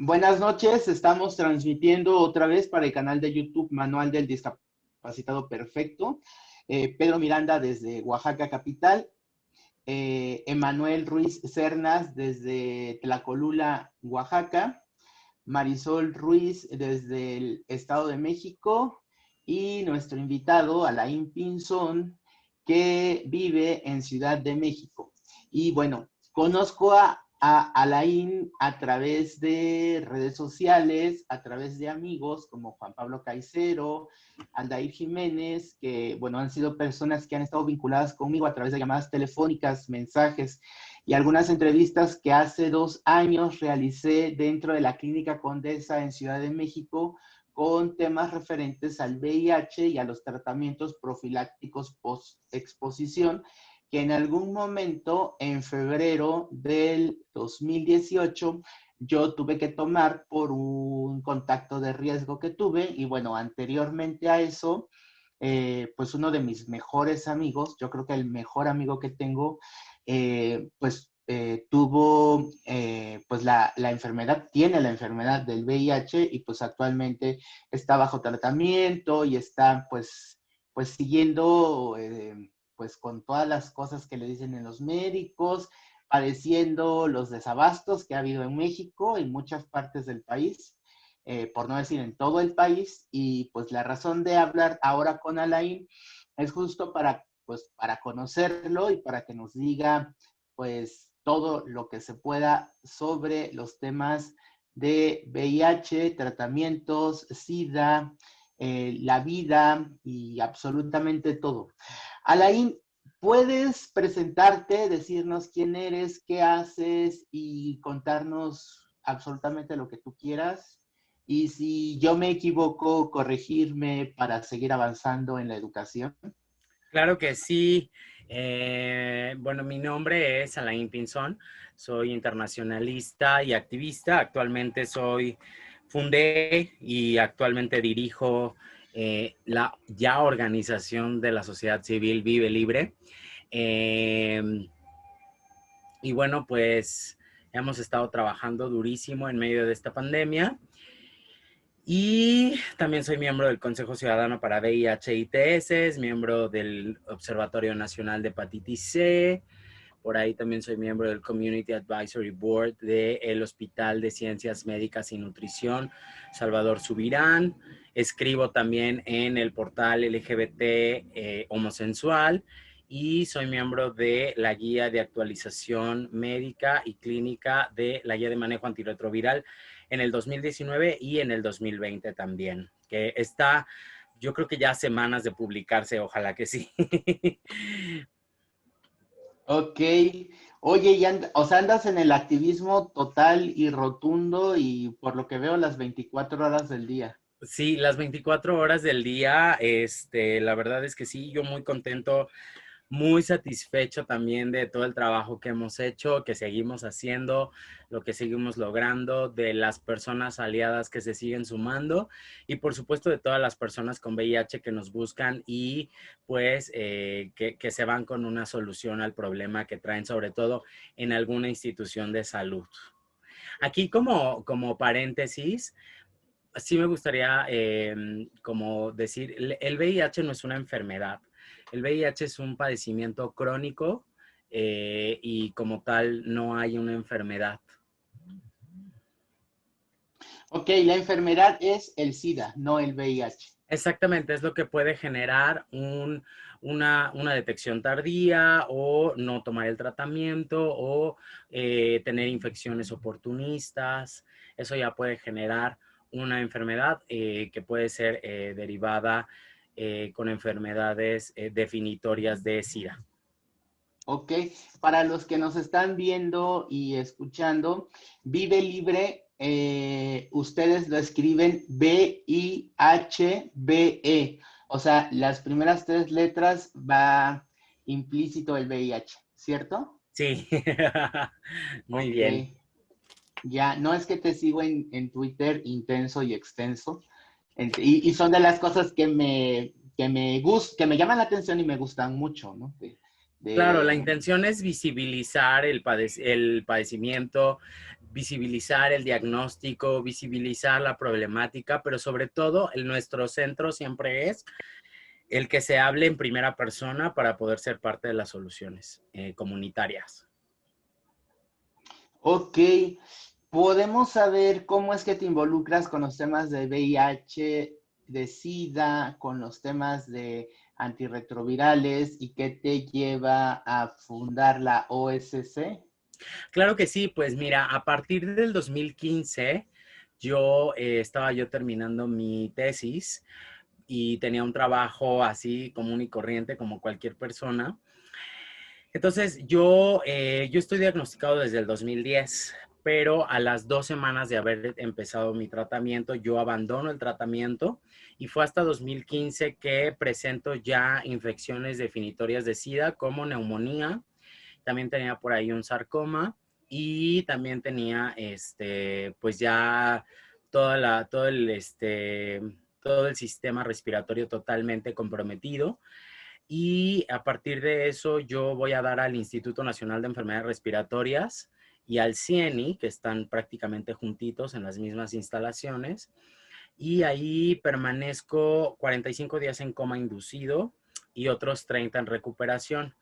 Buenas noches, estamos transmitiendo otra vez para el canal de YouTube Manual del Discapacitado Perfecto. Pedro Miranda desde Oaxaca capital, Emanuel Ruiz Cernas desde Tlacolula, Oaxaca, Marisol Ruiz desde el Estado de México y nuestro invitado Alain Pinzón, que vive en Ciudad de México. Y bueno, conozco a Alain a través de redes sociales, a través de amigos como Juan Pablo Caicero, Aldair Jiménez, que bueno, han sido personas que han estado vinculadas conmigo a través de llamadas telefónicas, mensajes y algunas entrevistas que hace 2 años realicé dentro de la Clínica Condesa en Ciudad de México con temas referentes al VIH y a los tratamientos profilácticos post-exposición, que en algún momento, en febrero del 2018, yo tuve que tomar por un contacto de riesgo que tuve. Y bueno, anteriormente a eso, pues uno de mis mejores amigos, yo creo que el mejor amigo que tengo, tuvo pues la enfermedad, tiene la enfermedad del VIH y pues actualmente está bajo tratamiento y está pues siguiendo pues con todas las cosas que le dicen en los médicos, padeciendo los desabastos que ha habido en México y en muchas partes del país, por no decir en todo el país. Y pues la razón de hablar ahora con Alain es justo pues, para conocerlo y para que nos diga pues todo lo que se pueda sobre los temas de VIH, tratamientos, SIDA, la vida y absolutamente todo. Alain, ¿puedes presentarte, decirnos quién eres, qué haces y contarnos absolutamente lo que tú quieras? Y si yo me equivoco, corregirme para seguir avanzando en la educación. Claro que sí. Bueno, mi nombre es Alain Pinzón, soy internacionalista y activista. Actualmente fundé y actualmente dirijo la ya organización de la sociedad civil Vive Libre. Eh, y bueno, pues hemos estado trabajando durísimo en medio de esta pandemia. Y también soy miembro del Consejo Ciudadano para VIH y ITS, miembro del Observatorio Nacional de Hepatitis C. Por ahí también soy miembro del Community Advisory Board del Hospital de Ciencias Médicas y Nutrición Salvador Subirán. Escribo también en el portal LGBT Homosensual y soy miembro de la Guía de Actualización Médica y Clínica de la Guía de Manejo Antirretroviral en el 2019 y en el 2020 también, que está, yo creo que ya semanas de publicarse, ojalá que sí. Ok. Oye, o sea, andas en el activismo total y rotundo y por lo que veo las 24 horas del día. Sí, las 24 horas del día, la verdad es que sí, yo muy contento, muy satisfecho también de todo el trabajo que hemos hecho, que seguimos haciendo, lo que seguimos logrando, de las personas aliadas que se siguen sumando y por supuesto de todas las personas con VIH que nos buscan y pues que se van con una solución al problema que traen, sobre todo en alguna institución de salud. Aquí como paréntesis, sí me gustaría como decir, el VIH no es una enfermedad. El VIH es un padecimiento crónico y como tal no hay una enfermedad. Ok, la enfermedad es el SIDA, no el VIH. Exactamente, es lo que puede generar una detección tardía o no tomar el tratamiento o tener infecciones oportunistas. Eso ya puede generar una enfermedad que puede ser derivada con enfermedades definitorias de SIDA. Ok, para los que nos están viendo y escuchando, Vive Libre, ustedes lo escriben VIHBE, o sea, las primeras 3 letras va implícito el VIH, ¿cierto? Sí, muy Ok, bien. ya, no es que te sigo en Twitter intenso y extenso, y son de las cosas que me llaman la atención y me gustan mucho, ¿no? Claro, la De intención es visibilizar el padecimiento, visibilizar el diagnóstico, visibilizar la problemática, pero sobre todo nuestro centro siempre es el que se hable en primera persona para poder ser parte de las soluciones comunitarias. Ok, ¿podemos saber cómo es que te involucras con los temas de VIH, de SIDA, con los temas de antirretrovirales y qué te lleva a fundar la OSC? Claro que sí, pues mira, a partir del 2015 yo estaba yo terminando mi tesis y tenía un trabajo así común y corriente como cualquier persona. Entonces, yo estoy diagnosticado desde el 2010, pero a las 2 semanas de haber empezado mi tratamiento, yo abandono el tratamiento y fue hasta 2015 que presento ya infecciones definitorias de SIDA como neumonía. También tenía por ahí un sarcoma y también tenía, pues ya todo el sistema respiratorio totalmente comprometido. Y a partir de eso yo voy a dar al Instituto Nacional de Enfermedades Respiratorias y al CIENI, que están prácticamente juntitos en las mismas instalaciones. Y ahí permanezco 45 días en coma inducido y otros 30 en recuperación.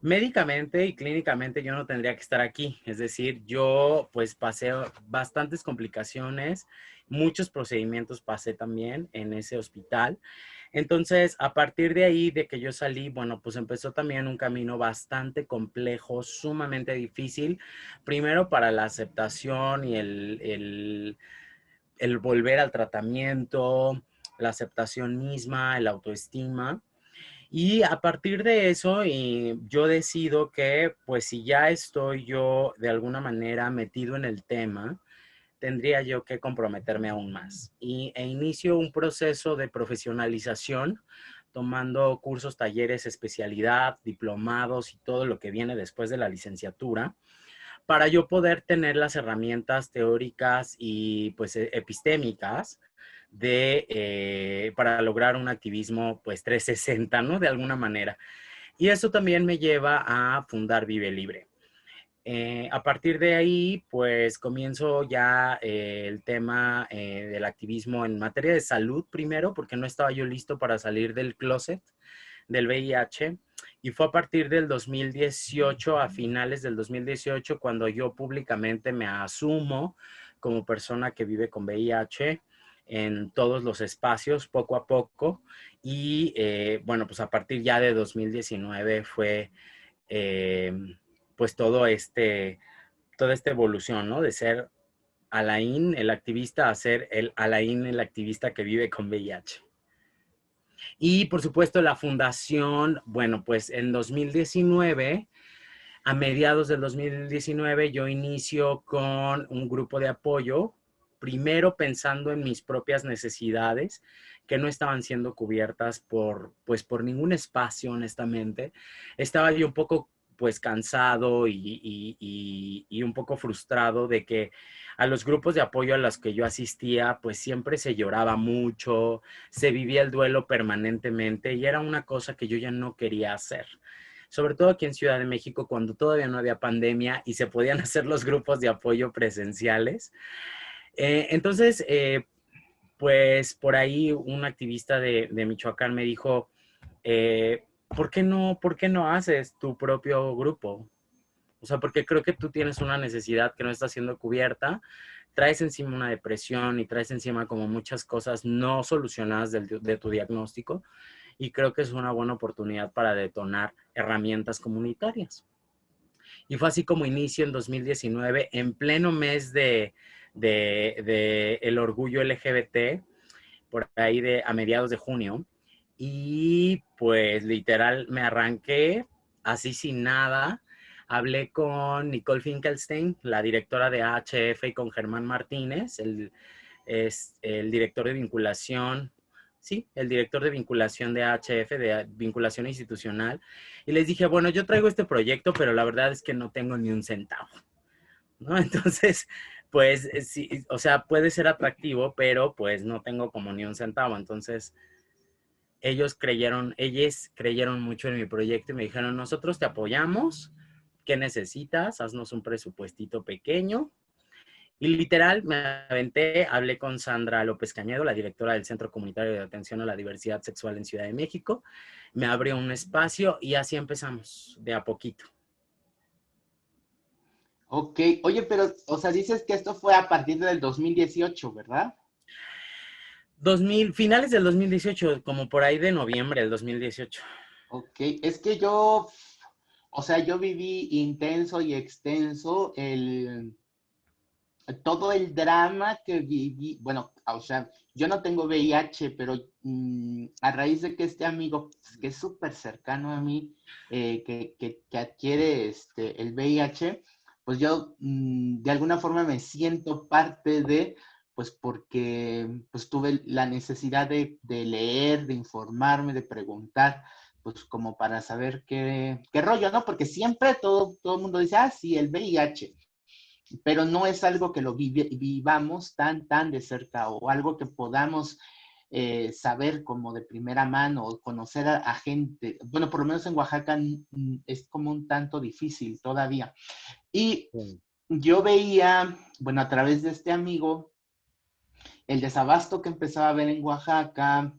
Médicamente y clínicamente yo no tendría que estar aquí, es decir, yo pues pasé bastantes complicaciones, muchos procedimientos pasé también en ese hospital. Entonces, a partir de ahí, de que yo salí, bueno, pues empezó también un camino bastante complejo, sumamente difícil, primero para la aceptación y el volver al tratamiento, la aceptación misma, el autoestima. Y a partir de eso, yo decido que, pues si ya estoy yo de alguna manera metido en el tema, tendría yo que comprometerme aún más. E inicio un proceso de profesionalización, tomando cursos, talleres, especialidad, diplomados y todo lo que viene después de la licenciatura, para yo poder tener las herramientas teóricas y pues epistémicas para lograr un activismo pues 360, ¿no? De alguna manera. Y eso también me lleva a fundar Vive Libre. A partir de ahí, pues comienzo ya el tema del activismo en materia de salud primero, porque no estaba yo listo para salir del closet del VIH. Y fue a partir del 2018, a finales del 2018, cuando yo públicamente me asumo como persona que vive con VIH en todos los espacios, poco a poco. Y bueno, pues a partir ya de 2019 fue eh, pues toda esta evolución, ¿no? De ser Alain, el activista, a ser el Alain, el activista que vive con VIH. Y por supuesto la fundación, bueno, pues en 2019, a mediados del 2019, yo inicio con un grupo de apoyo, primero pensando en mis propias necesidades que no estaban siendo cubiertas pues por ningún espacio, honestamente. Estaba yo un poco pues cansado y un poco frustrado de que a los grupos de apoyo a los que yo asistía, pues siempre se lloraba mucho, se vivía el duelo permanentemente y era una cosa que yo ya no quería hacer. Sobre todo aquí en Ciudad de México, cuando todavía no había pandemia y se podían hacer los grupos de apoyo presenciales. Entonces, pues por ahí un activista de Michoacán me dijo, por qué no haces tu propio grupo? O sea, porque creo que tú tienes una necesidad que no está siendo cubierta, traes encima una depresión y traes encima como muchas cosas no solucionadas de tu diagnóstico y creo que es una buena oportunidad para detonar herramientas comunitarias. Y fue así como inicio en 2019, en pleno mes de el orgullo LGBT, por ahí a mediados de junio. Y pues literal me arranqué así sin nada. Hablé con Nicole Finkelstein, la directora de AHF, y con Germán Martínez, es el director de vinculación, sí, el director de vinculación de AHF, de vinculación institucional. Y les dije, bueno, yo traigo este proyecto, pero la verdad es que no tengo ni un centavo, ¿no? Entonces, pues sí, o sea, puede ser atractivo, pero pues no tengo como ni un centavo. Entonces, ellos creyeron mucho en mi proyecto y me dijeron, nosotros te apoyamos, ¿qué necesitas? Haznos un presupuestito pequeño Y literal, me aventé, hablé con Sandra López Cañedo, la directora del Centro Comunitario de Atención a la Diversidad Sexual en Ciudad de México. Me abrió un espacio y así empezamos, de a poquito. Ok, oye, pero, o sea, dices que esto fue a partir del 2018, ¿verdad? 2000, finales del 2018, como por ahí de noviembre del 2018. Ok, es que yo, o sea, yo viví intenso y extenso todo el drama que viví, bueno, o sea, yo no tengo VIH, pero a raíz de que este amigo, pues, que es súper cercano a mí, que adquiere el VIH, pues yo de alguna forma me siento parte de, pues porque pues tuve la necesidad de leer, de informarme, de preguntar, pues como para saber qué rollo, ¿no? Porque siempre todo el mundo dice, ah, sí, el VIH, pero no es algo que lo vivamos tan de cerca o algo que podamos saber como de primera mano o conocer a gente. Bueno, por lo menos en Oaxaca es como un tanto difícil todavía. Y Sí. yo veía, bueno, a través de este amigo, el desabasto que empezaba a haber en Oaxaca.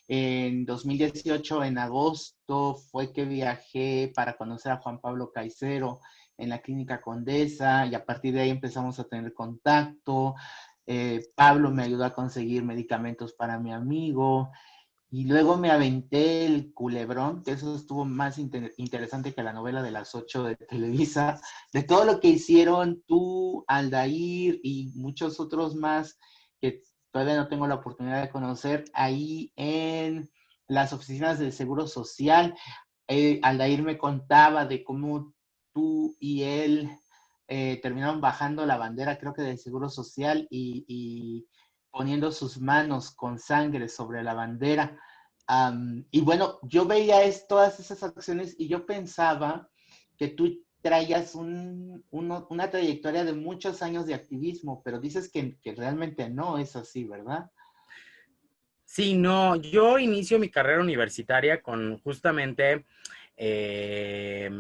En 2018, en agosto, fue que viajé para conocer a Juan Pablo Caicero en la Clínica Condesa y a partir de ahí empezamos a tener contacto. Pablo me ayudó a conseguir medicamentos para mi amigo y luego me aventé el Culebrón, que eso estuvo más interesante que la novela de las 8 de Televisa, de todo lo que hicieron tú, Aldair y muchos otros más que todavía no tengo la oportunidad de conocer ahí en las oficinas del Seguro Social. Aldair me contaba de cómo tú y él terminaron bajando la bandera, creo que del Seguro Social y poniendo sus manos con sangre sobre la bandera. Y bueno, yo veía todas esas acciones y yo pensaba que tú traías una trayectoria de muchos años de activismo, pero dices que realmente no es así, ¿verdad? Sí, no, yo inicio mi carrera universitaria con justamente eh,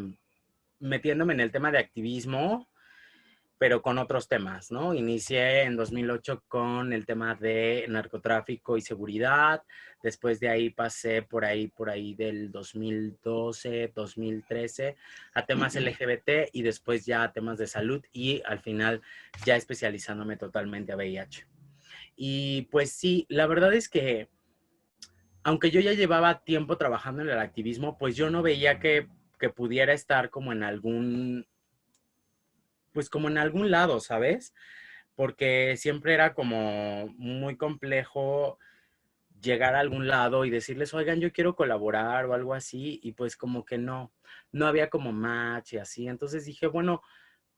metiéndome en el tema de activismo, pero con otros temas, ¿no? Inicié en 2008 con el tema de narcotráfico y seguridad, después de ahí pasé por ahí del 2012, 2013 a temas LGBT y después ya a temas de salud y al final ya especializándome totalmente a VIH. Y pues sí, la verdad es que aunque yo ya llevaba tiempo trabajando en el activismo, pues yo no veía que pudiera estar como en algún, pues como en algún lado, ¿sabes? Porque siempre era como muy complejo llegar a algún lado y decirles, oigan, yo quiero colaborar o algo así, y pues como que no había como match y así. Entonces dije, bueno,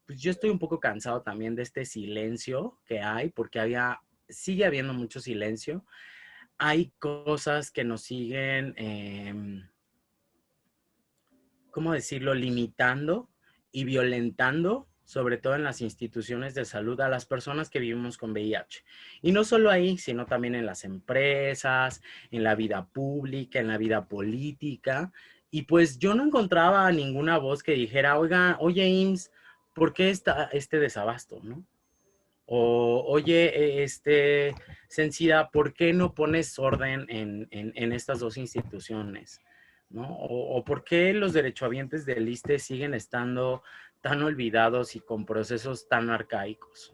pues yo estoy un poco cansado también de este silencio que hay, porque sigue habiendo mucho silencio. Hay cosas que nos siguen, ¿cómo decirlo?, limitando y violentando, sobre todo en las instituciones de salud, a las personas que vivimos con VIH. Y no solo ahí, sino también en las empresas, en la vida pública, en la vida política. Y pues yo no encontraba ninguna voz que dijera, oiga, oye, IMSS, ¿por qué está este desabasto, no? O, oye, Sencida, ¿por qué no pones orden en estas dos instituciones? ¿No? O por qué los derechohabientes del ISSSTE siguen estando tan olvidados y con procesos tan arcaicos.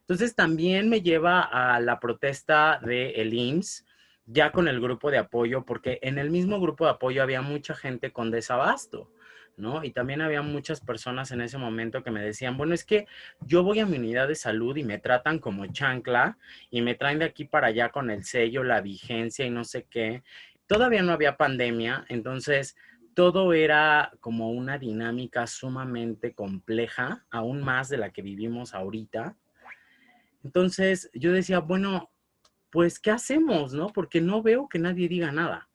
Entonces también me lleva a la protesta del IMSS, ya con el grupo de apoyo, porque en el mismo grupo de apoyo había mucha gente con desabasto, ¿no? Y también había muchas personas en ese momento que me decían, bueno, es que yo voy a mi unidad de salud y me tratan como chancla y me traen de aquí para allá con el sello, la vigencia y no sé qué. Todavía no había pandemia, entonces todo era como una dinámica sumamente compleja, aún más de la que vivimos ahorita. Entonces yo decía, bueno, pues, ¿qué hacemos, no? Porque no veo que nadie diga nada.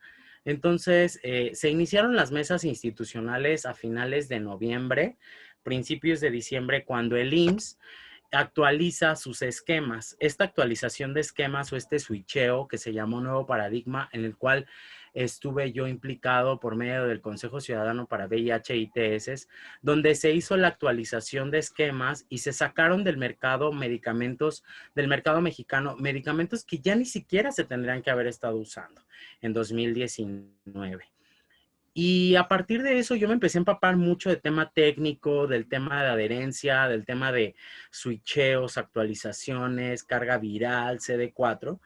Entonces, se iniciaron las mesas institucionales a finales de noviembre, principios de diciembre, cuando el IMSS actualiza sus esquemas. Esta actualización de esquemas o este switcheo que se llamó nuevo paradigma, en el cual estuve yo implicado por medio del Consejo Ciudadano para VIH y ITS, donde se hizo la actualización de esquemas y se sacaron del mercado medicamentos, del mercado mexicano, medicamentos que ya ni siquiera se tendrían que haber estado usando en 2019. Y a partir de eso yo me empecé a empapar mucho del tema técnico, del tema de adherencia, del tema de switcheos, actualizaciones, carga viral, CD4.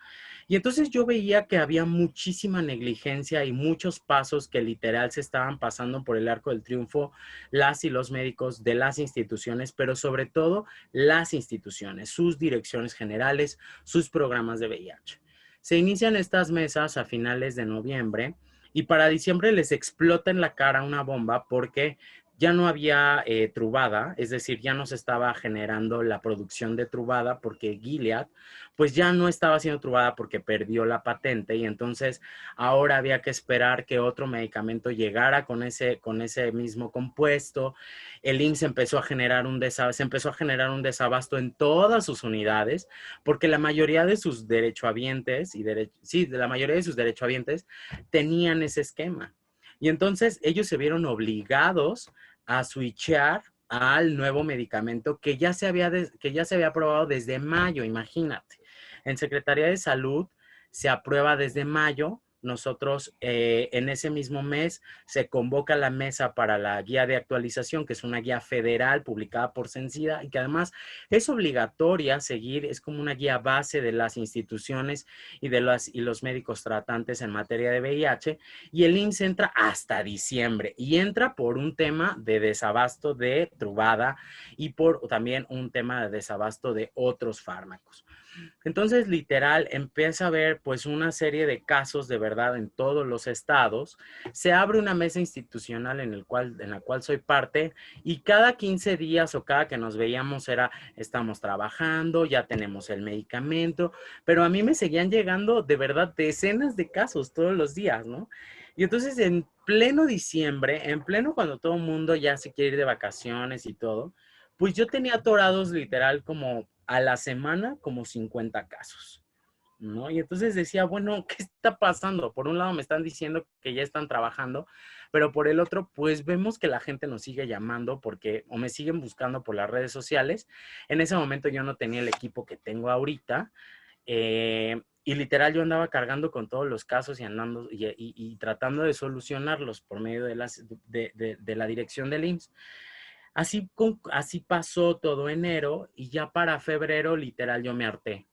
Y entonces yo veía que había muchísima negligencia y muchos pasos que literal se estaban pasando por el arco del triunfo las y los médicos de las instituciones, pero sobre todo las instituciones, sus direcciones generales, sus programas de VIH. Se inician estas mesas a finales de noviembre y para diciembre les explota en la cara una bomba porque ya no había truvada, es decir, ya no se estaba generando la producción de truvada porque Gilead pues ya no estaba siendo truvada porque perdió la patente y entonces ahora había que esperar que otro medicamento llegara con ese mismo compuesto. El IMSS empezó a generar se empezó a generar un desabasto en todas sus unidades porque la mayoría de sus derechohabientes la mayoría de sus derechohabientes tenían ese esquema. Y entonces ellos se vieron obligados a switchear al nuevo medicamento que ya se había aprobado desde mayo, imagínate. En Secretaría de Salud se aprueba desde mayo. Nosotros en ese mismo mes se convoca la mesa para la guía de actualización, que es una guía federal publicada por Censida y que además es obligatoria seguir, es como una guía base de las instituciones y de los médicos tratantes en materia de VIH, y el IMSS entra hasta diciembre y entra por un tema de desabasto de Truvada y por también un tema de desabasto de otros fármacos. Entonces, literal, empieza a haber pues una serie de casos de verdad en todos los estados. Se abre una mesa institucional en la cual soy parte y cada 15 días o cada que nos veíamos era, estamos trabajando, ya tenemos el medicamento, pero a mí me seguían llegando de verdad decenas de casos todos los días, ¿no? Y entonces en pleno diciembre, en pleno cuando todo el mundo ya se quiere ir de vacaciones y todo, pues yo tenía atorados literal como a la semana como 50 casos, ¿no? Y entonces decía, bueno, ¿qué está pasando? Por un lado me están diciendo que ya están trabajando, pero por el otro, pues vemos que la gente nos sigue llamando o me siguen buscando por las redes sociales. En ese momento yo no tenía el equipo que tengo ahorita, y literal yo andaba cargando con todos los casos y andando y tratando de solucionarlos por medio de la dirección del IMSS. Así pasó todo enero y ya para febrero literal yo me harté.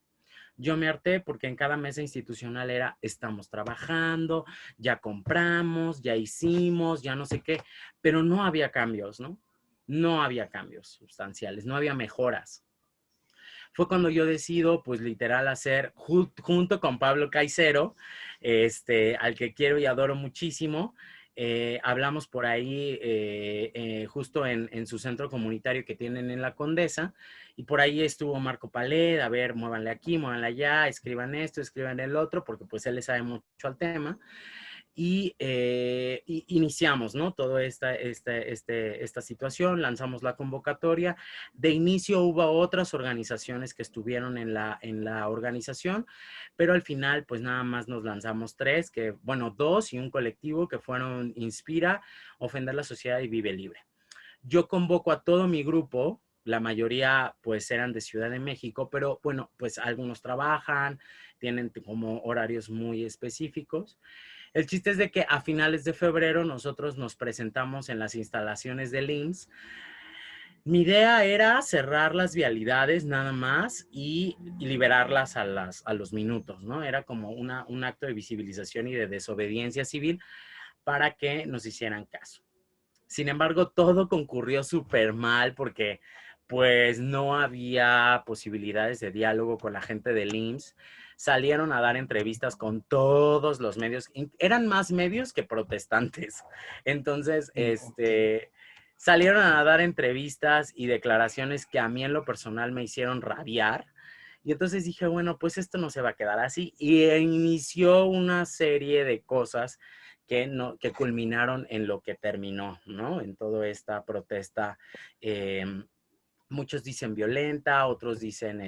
Yo me harté porque en cada mesa institucional era, estamos trabajando, ya compramos, ya hicimos, ya no sé qué, pero no había cambios, ¿no? No había cambios sustanciales, no había mejoras. Fue cuando yo decido, pues literal, hacer, junto con Pablo Caicero, al que quiero y adoro muchísimo, hablamos por ahí justo en su centro comunitario que tienen en La Condesa, y por ahí estuvo Marco Paled, a ver, muévanle aquí, muévanle allá, escriban esto, escriban el otro, porque pues él le sabe mucho al tema. Y iniciamos, ¿no? Toda esta situación, lanzamos la convocatoria. De inicio hubo otras organizaciones que estuvieron en la organización, pero al final pues nada más nos lanzamos dos y un colectivo que fueron Inspira, Ofender la Sociedad y Vive Libre. Yo convoco a todo mi grupo, la mayoría pues eran de Ciudad de México, pero bueno, pues algunos trabajan, tienen como horarios muy específicos. El chiste es de que a finales de febrero nosotros nos presentamos en las instalaciones del IMSS. Mi idea era cerrar las vialidades nada más y liberarlas a los minutos, ¿no? Era como un acto de visibilización y de desobediencia civil para que nos hicieran caso. Sin embargo, todo concurrió súper mal porque pues no había posibilidades de diálogo con la gente del IMSS. Salieron a dar entrevistas con todos los medios. Eran más medios que protestantes. Entonces, salieron a dar entrevistas y declaraciones que a mí en lo personal me hicieron rabiar. Y entonces dije, bueno, pues esto no se va a quedar así. Y inició una serie de cosas que culminaron en lo que terminó, ¿no? En toda esta protesta, muchos dicen violenta, otros dicen,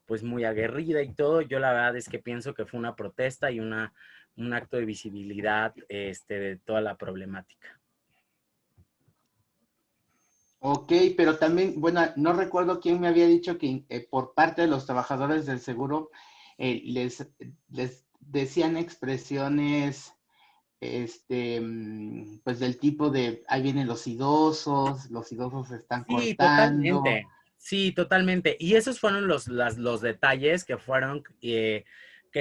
pues muy aguerrida y todo. Yo la verdad es que pienso que fue una protesta y una un acto de visibilidad de toda la problemática. Ok, pero también, bueno, no recuerdo quién me había dicho que por parte de los trabajadores del seguro les decían expresiones, pues del tipo de, ahí vienen los idosos se están Sí, cortando. totalmente. Sí, totalmente. Y esos fueron los detalles que fueron que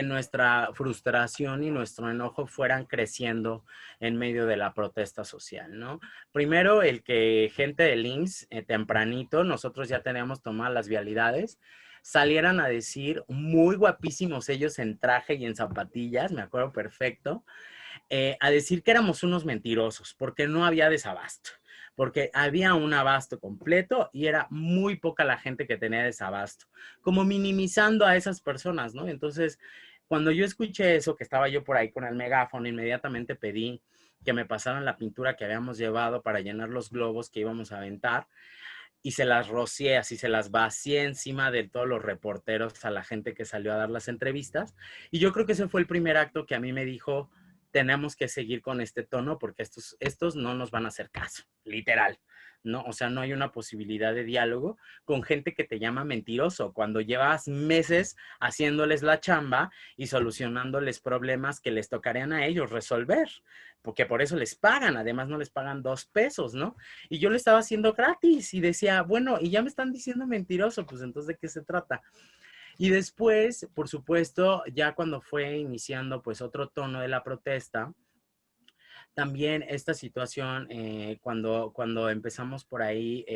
nuestra frustración y nuestro enojo fueran creciendo en medio de la protesta social, ¿no? Primero, el que gente del IMSS, tempranito, nosotros ya teníamos tomadas las vialidades, salieran a decir, muy guapísimos ellos en traje y en zapatillas, me acuerdo perfecto, a decir que éramos unos mentirosos, porque no había desabasto, porque había un abasto completo y era muy poca la gente que tenía desabasto, como minimizando a esas personas, ¿no? Entonces, cuando yo escuché eso, que estaba yo por ahí con el megáfono, inmediatamente pedí que me pasaran la pintura que habíamos llevado para llenar los globos que íbamos a aventar y se las rocié, así se las vacié encima de todos los reporteros a la gente que salió a dar las entrevistas. Y yo creo que ese fue el primer acto que a mí me dijo, tenemos que seguir con este tono porque estos no nos van a hacer caso, literal. ¿No? O sea, no hay una posibilidad de diálogo con gente que te llama mentiroso cuando llevas meses haciéndoles la chamba y solucionándoles problemas que les tocarían a ellos resolver, porque por eso les pagan, además no les pagan 2 pesos, ¿no? Y yo lo estaba haciendo gratis y decía, bueno, y ya me están diciendo mentiroso, pues entonces, ¿de qué se trata? Y después, por supuesto, ya cuando fue iniciando pues otro tono de la protesta, también esta situación, cuando empezamos por ahí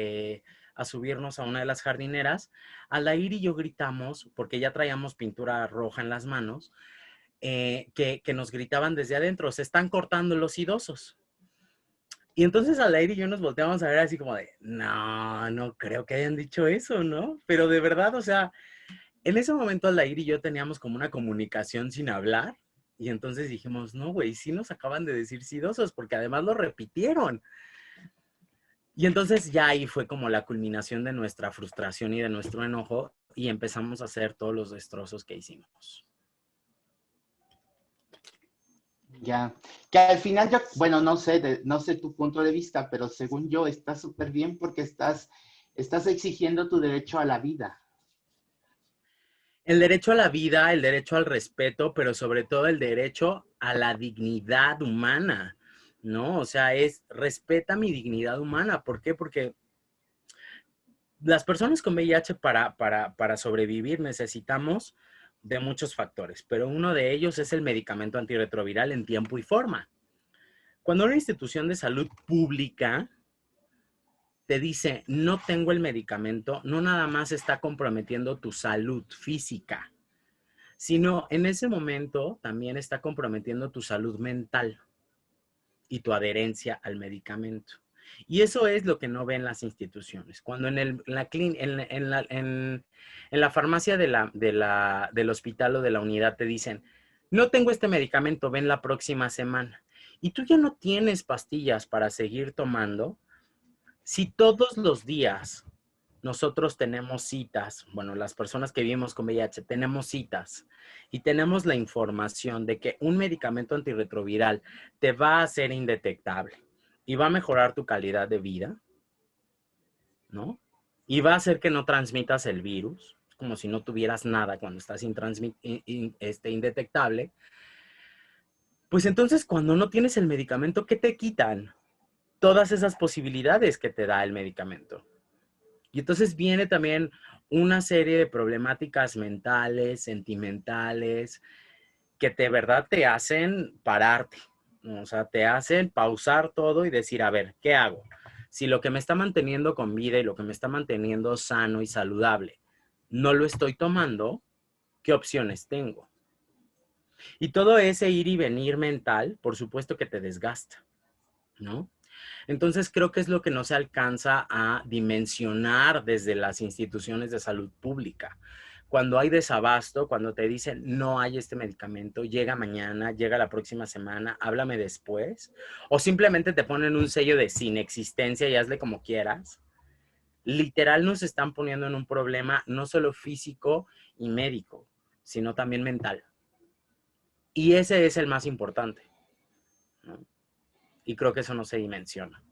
a subirnos a una de las jardineras, Aldair y yo gritamos, porque ya traíamos pintura roja en las manos, que nos gritaban desde adentro, se están cortando los idosos. Y entonces Aldair y yo nos volteamos a ver así como de, no, no creo que hayan dicho eso, ¿no? Pero de verdad, o sea, en ese momento Aldair y yo teníamos como una comunicación sin hablar. Y entonces dijimos, no, güey, sí nos acaban de decir sidosos, porque además lo repitieron. Y entonces ya ahí fue como la culminación de nuestra frustración y de nuestro enojo y empezamos a hacer todos los destrozos que hicimos. Ya, que al final yo, bueno, no sé tu punto de vista, pero según yo está súper bien porque estás exigiendo tu derecho a la vida. El derecho a la vida, el derecho al respeto, pero sobre todo el derecho a la dignidad humana, ¿no? O sea, respeta mi dignidad humana. ¿Por qué? Porque las personas con VIH para sobrevivir necesitamos de muchos factores, pero uno de ellos es el medicamento antirretroviral en tiempo y forma. Cuando una institución de salud pública te dice, no tengo el medicamento, no nada más está comprometiendo tu salud física, sino en ese momento también está comprometiendo tu salud mental y tu adherencia al medicamento. Y eso es lo que no ven las instituciones. Cuando en la farmacia del hospital o de la unidad te dicen, no tengo este medicamento, ven la próxima semana. Y tú ya no tienes pastillas para seguir tomando. Si todos los días nosotros tenemos citas, bueno, las personas que vivimos con VIH tenemos citas y tenemos la información de que un medicamento antirretroviral te va a hacer indetectable y va a mejorar tu calidad de vida, ¿no? Y va a hacer que no transmitas el virus, como si no tuvieras nada cuando estás indetectable. Pues entonces, cuando no tienes el medicamento, ¿qué te quitan? Todas esas posibilidades que te da el medicamento. Y entonces viene también una serie de problemáticas mentales, sentimentales, que de verdad te hacen pararte, ¿no? O sea, te hacen pausar todo y decir, a ver, ¿qué hago? Si lo que me está manteniendo con vida y lo que me está manteniendo sano y saludable no lo estoy tomando, ¿qué opciones tengo? Y todo ese ir y venir mental, por supuesto que te desgasta, ¿no? Entonces creo que es lo que no se alcanza a dimensionar desde las instituciones de salud pública. Cuando hay desabasto, cuando te dicen no hay este medicamento, llega mañana, llega la próxima semana, háblame después, o simplemente te ponen un sello de sin existencia y hazle como quieras, literal nos están poniendo en un problema no solo físico y médico, sino también mental. Y ese es el más importante, ¿no? Y creo que eso no se dimensiona.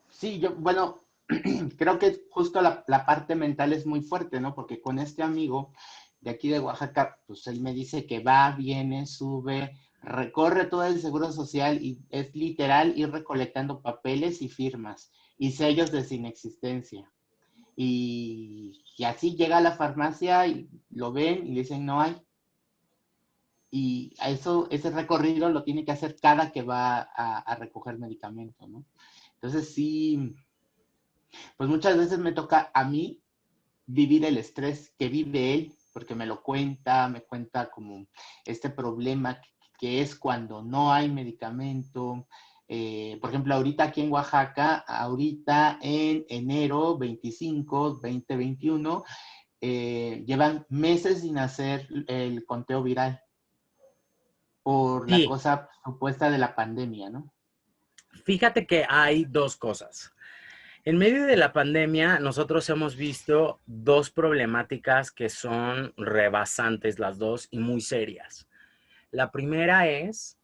Sí, yo, bueno, creo que justo la parte mental es muy fuerte, ¿no? Porque con este amigo de aquí de Oaxaca, pues él me dice que va, viene, sube, recorre todo el seguro social y es literal ir recolectando papeles y firmas y sellos de sin existencia. Y así llega a la farmacia y lo ven y le dicen no hay. Y a eso, ese recorrido lo tiene que hacer cada que va a recoger medicamento, ¿no? Entonces sí, pues muchas veces me toca a mí vivir el estrés que vive él, porque me cuenta como este problema que es cuando no hay medicamento. Por ejemplo, ahorita aquí en Oaxaca, ahorita en enero 25, 2021, llevan meses sin hacer el conteo viral por la Sí, cosa supuesta de la pandemia, ¿no? fíjate que hay dos cosas. En medio de la pandemia, nosotros hemos visto dos problemáticas que son rebasantes las dos y muy serias. La primera es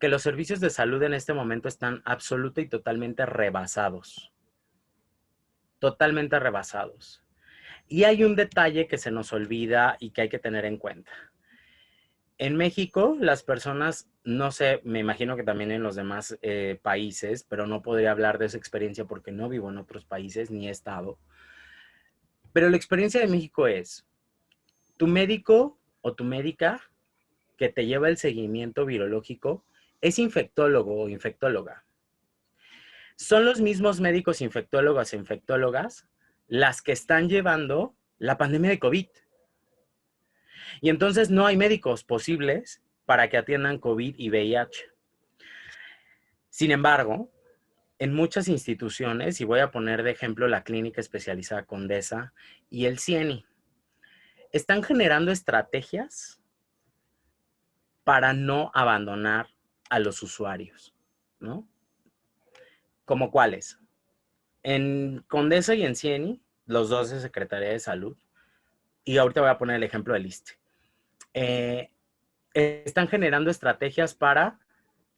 que los servicios de salud en este momento están absoluta y totalmente rebasados. Totalmente rebasados. Y hay un detalle que se nos olvida y que hay que tener en cuenta. En México, las personas, no sé, me imagino que también en los demás países, pero no podría hablar de esa experiencia porque no vivo en otros países ni he estado. Pero la experiencia de México es, tu médico o tu médica que te lleva el seguimiento virológico es infectólogo o infectóloga. Son los mismos médicos infectólogos e infectólogas las que están llevando la pandemia de COVID. Y entonces no hay médicos posibles para que atiendan COVID y VIH. Sin embargo, en muchas instituciones, y voy a poner de ejemplo la Clínica Especializada Condesa y el CIENI, están generando estrategias para no abandonar a los usuarios, ¿no? ¿Como cuáles? En Condesa y en CIENI, los dos de Secretaría de Salud, y ahorita voy a poner el ejemplo del ISSSTE, eh, están generando estrategias para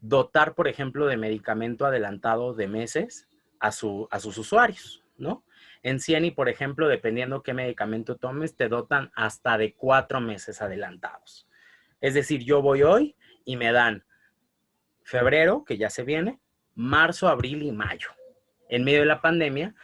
dotar, por ejemplo, de medicamento adelantado de meses a sus usuarios, ¿no? En CIENI, por ejemplo, dependiendo qué medicamento tomes, te dotan hasta de 4 meses adelantados. Es decir, yo voy hoy y me dan febrero, que ya se viene, marzo, abril y mayo. En medio de la pandemia,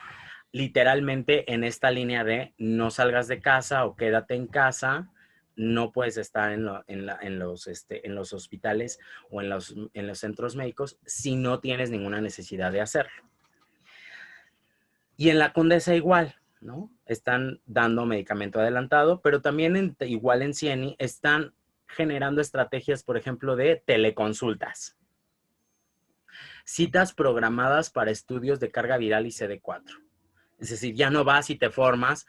literalmente en esta línea de no salgas de casa o quédate en casa, no puedes estar en los hospitales o en los centros médicos si no tienes ninguna necesidad de hacerlo. Y en la Condesa igual, ¿no? Están dando medicamento adelantado, pero también igual en CIENI están generando estrategias, por ejemplo, de teleconsultas. Citas programadas para estudios de carga viral y CD4. Es decir, ya no vas y te formas